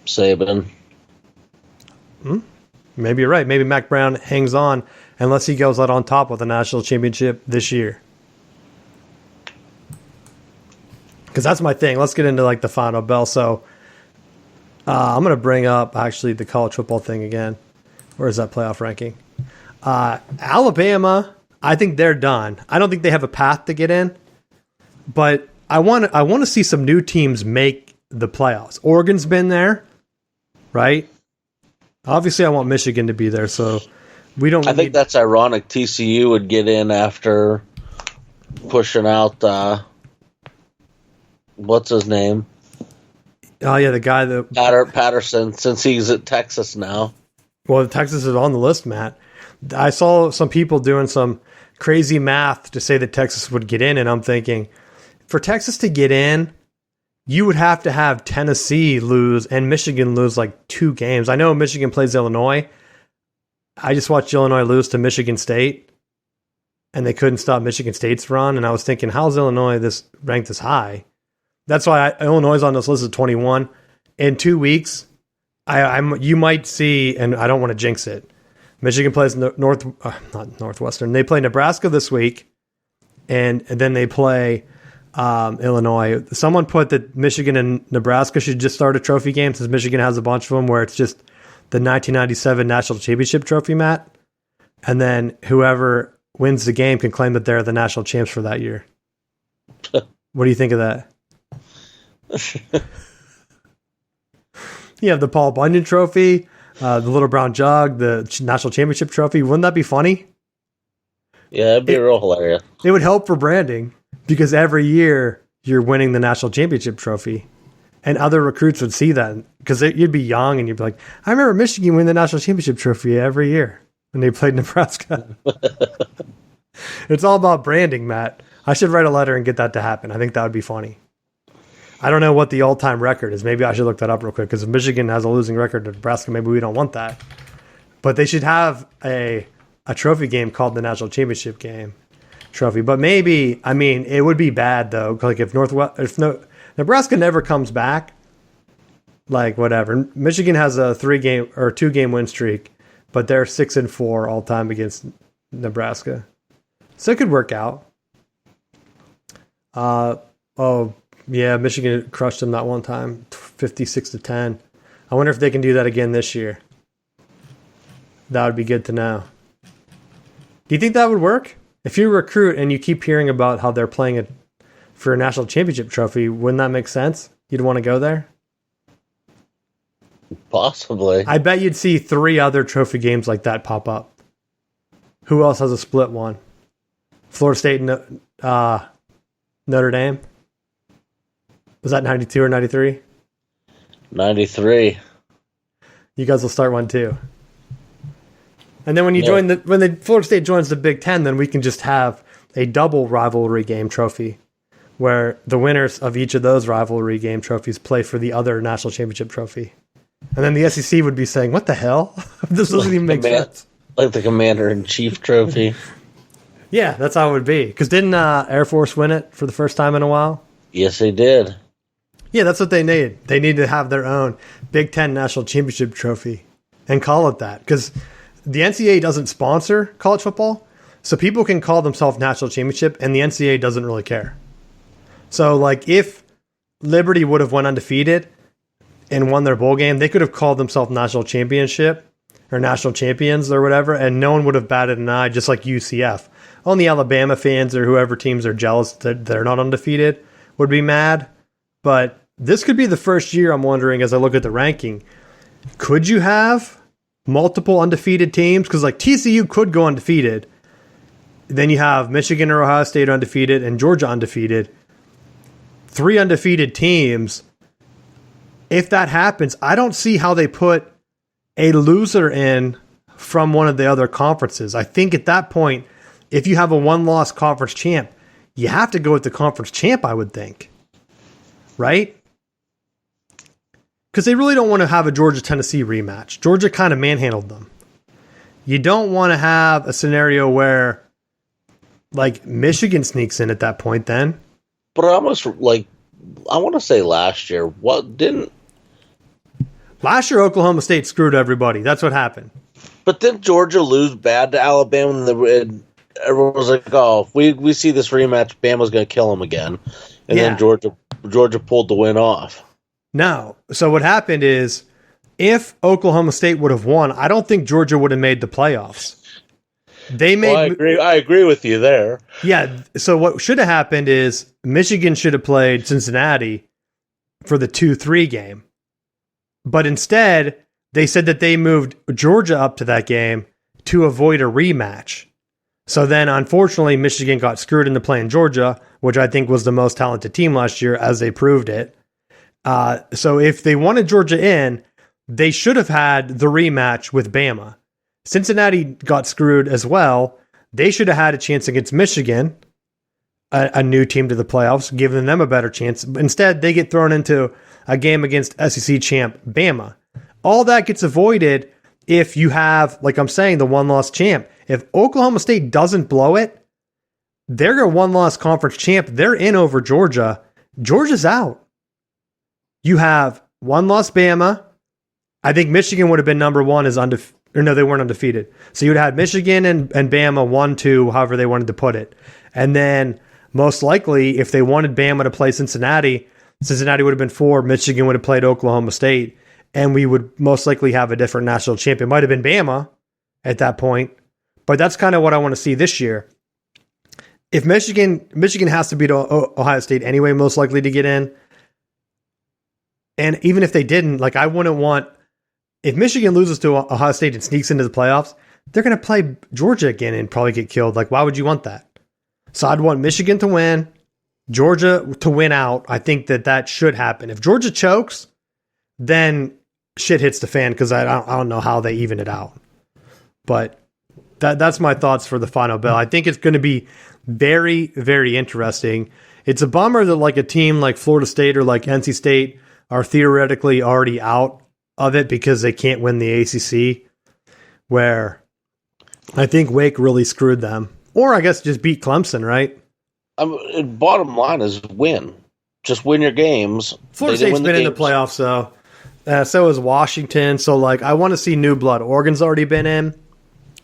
Saban. Maybe you're right. Maybe Mac Brown hangs on unless he goes out on top with the national championship this year. Because that's my thing. Let's get into like the final bell. So I'm going to bring up actually the college football thing again. Where's that playoff ranking? Alabama, I think they're done. I don't think they have a path to get in, but I want to see some new teams make the playoffs. Oregon's been there, right? Obviously, I want Michigan to be there, so we don't. I think that's ironic. TCU would get in after pushing out what's his name? Oh yeah, the guy that Patterson, since he's at Texas now. Well, Texas is on the list, Matt. I saw some people doing some crazy math to say that Texas would get in, and I'm thinking, for Texas to get in, you would have to have Tennessee lose and Michigan lose like 2 games. I know Michigan plays Illinois. I just watched Illinois lose to Michigan State, and they couldn't stop Michigan State's run, and I was thinking, how's Illinois ranked this high? That's why Illinois is on this list at 21. In 2 weeks, you might see, and I don't want to jinx it, Michigan plays not Northwestern. They play Nebraska this week, and then they play Illinois. Someone put that Michigan and Nebraska should just start a trophy game, since Michigan has a bunch of them where it's just the 1997 National Championship trophy, Matt. And then whoever wins the game can claim that they're the national champs for that year. What do you think of that? You have the Paul Bunyan trophy, the Little Brown Jug, the national championship trophy. Wouldn't that be funny? Yeah, it'd be real hilarious. It would help for branding, because every year you're winning the national championship trophy, and other recruits would see that, because you'd be young and you'd be like, I remember Michigan win the national championship trophy every year when they played Nebraska. It's all about branding, Matt. I should write a letter and get that to happen. I think that would be funny. I don't know what the all-time record is. Maybe I should look that up real quick, because if Michigan has a losing record to Nebraska, maybe we don't want that. But they should have a trophy game called the National Championship Game trophy. But maybe, I mean, it would be bad, though. Like, if Nebraska never comes back, like, whatever. Michigan has a 2-game win streak, but they're 6-4 all-time against Nebraska. So it could work out. Yeah, Michigan crushed them that one time, 56-10. I wonder if they can do that again this year. That would be good to know. Do you think that would work? If you recruit and you keep hearing about how they're playing it for a national championship trophy, wouldn't that make sense? You'd want to go there? Possibly. I bet you'd see 3 other trophy games like that pop up. Who else has a split one? Florida State and Notre Dame? Was that 92 or 93? 93. You guys will start one too. And then when when Florida State joins the Big Ten, then we can just have a double rivalry game trophy, where the winners of each of those rivalry game trophies play for the other national championship trophy. And then the SEC would be saying, "What the hell? This doesn't even make sense." Like the Commander-in-Chief trophy. Yeah, that's how it would be. Because didn't Air Force win it for the first time in a while? Yes, they did. Yeah, that's what they need. They need to have their own Big Ten National Championship trophy and call it that. Because the NCAA doesn't sponsor college football, so people can call themselves National Championship, and the NCAA doesn't really care. So, like, if Liberty would have went undefeated and won their bowl game, they could have called themselves National Championship or National Champions or whatever, and no one would have batted an eye, just like UCF. Only Alabama fans or whoever teams are jealous that they're not undefeated would be mad. But this could be the first year, I'm wondering, as I look at the ranking, could you have multiple undefeated teams? Because, like, TCU could go undefeated. Then you have Michigan or Ohio State undefeated and Georgia undefeated. 3 undefeated teams. If that happens, I don't see how they put a loser in from one of the other conferences. I think at that point, if you have a one-loss conference champ, you have to go with the conference champ, I would think. Right? Because they really don't want to have a Georgia-Tennessee rematch. Georgia kind of manhandled them. You don't want to have a scenario where, like, Michigan sneaks in at that point then. But almost like, I want to say last year, Last year, Oklahoma State screwed everybody. That's what happened. But didn't Georgia lose bad to Alabama? And everyone was like, oh, if we see this rematch, Bama's going to kill them again. And then Georgia pulled the win off. No. So what happened is, if Oklahoma State would have won, I don't think Georgia would have made the playoffs. I agree with you there. Yeah. So what should have happened is Michigan should have played Cincinnati for the 2-3 game. But instead, they said that they moved Georgia up to that game to avoid a rematch. So then, unfortunately, Michigan got screwed into playing Georgia, which I think was the most talented team last year, as they proved it. So if they wanted Georgia in, they should have had the rematch with Bama. Cincinnati got screwed as well. They should have had a chance against Michigan, a new team to the playoffs, giving them a better chance. Instead, they get thrown into a game against SEC champ Bama. All that gets avoided if you have, like I'm saying, the one-loss champ. If Oklahoma State doesn't blow it, they're a one-loss conference champ. They're in over Georgia. Georgia's out. You have one-loss Bama. I think Michigan would have been number one as undefeated. Or no, they weren't undefeated. So you'd have Michigan and Bama 1-2, however they wanted to put it. And then most likely, if they wanted Bama to play Cincinnati, Cincinnati would have been 4, Michigan would have played Oklahoma State, and we would most likely have a different national champion. Might have been Bama at that point, but that's kind of what I want to see this year. If Michigan has to beat Ohio State anyway, most likely to get in. And even if they didn't, like, I wouldn't want, if Michigan loses to Ohio State and sneaks into the playoffs, they're going to play Georgia again and probably get killed. Like, why would you want that? So I'd want Michigan to win, Georgia to win out. I think that should happen. If Georgia chokes, then shit hits the fan, because I don't know how they even it out. But that's my thoughts for the final bell. I think it's going to be very, very interesting. It's a bummer that, like, a team like Florida State or like NC State are theoretically already out of it because they can't win the ACC, where I think Wake really screwed them. Or I guess just beat Clemson, right? Bottom line is win. Just win your games. Florida State's been in the playoffs, though. So is Washington. So, like, I want to see new blood. Oregon's already been in.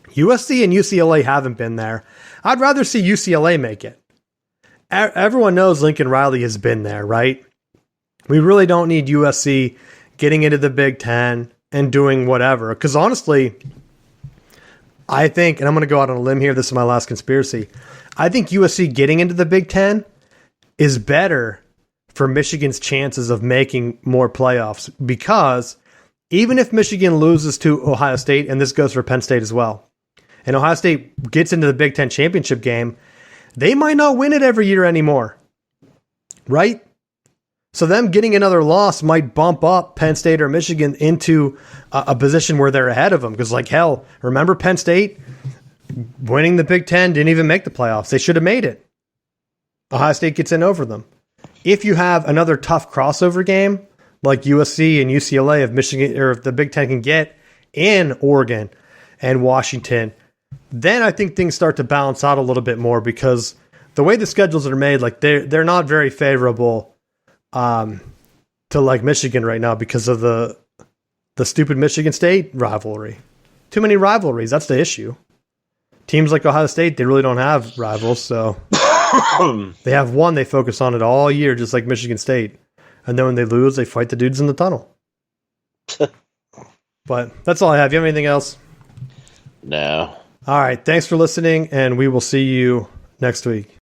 USC and UCLA haven't been there. I'd rather see UCLA make it. Everyone knows Lincoln Riley has been there, right? We really don't need USC getting into the Big Ten and doing whatever. Because honestly, I think, and I'm going to go out on a limb here, this is my last conspiracy, I think USC getting into the Big Ten is better for Michigan's chances of making more playoffs, because even if Michigan loses to Ohio State, and this goes for Penn State as well, and Ohio State gets into the Big Ten championship game, they might not win it every year anymore, right? So them getting another loss might bump up Penn State or Michigan into a position where they're ahead of them. Because, like, hell, remember Penn State winning the Big Ten, didn't even make the playoffs. They should have made it. Ohio State gets in over them. If you have another tough crossover game like USC and UCLA, if Michigan or if the Big Ten can get in Oregon and Washington, then I think things start to balance out a little bit more, because the way the schedules are made, like, they're not very favorable to like Michigan right now because of the stupid Michigan State rivalry. Too many rivalries. That's the issue. Teams like Ohio State, they really don't have rivals, so they have one. They focus on it all year, just like Michigan State. And then when they lose, they fight the dudes in the tunnel. But that's all I have. You have anything else? No. All right. Thanks for listening, and we will see you next week.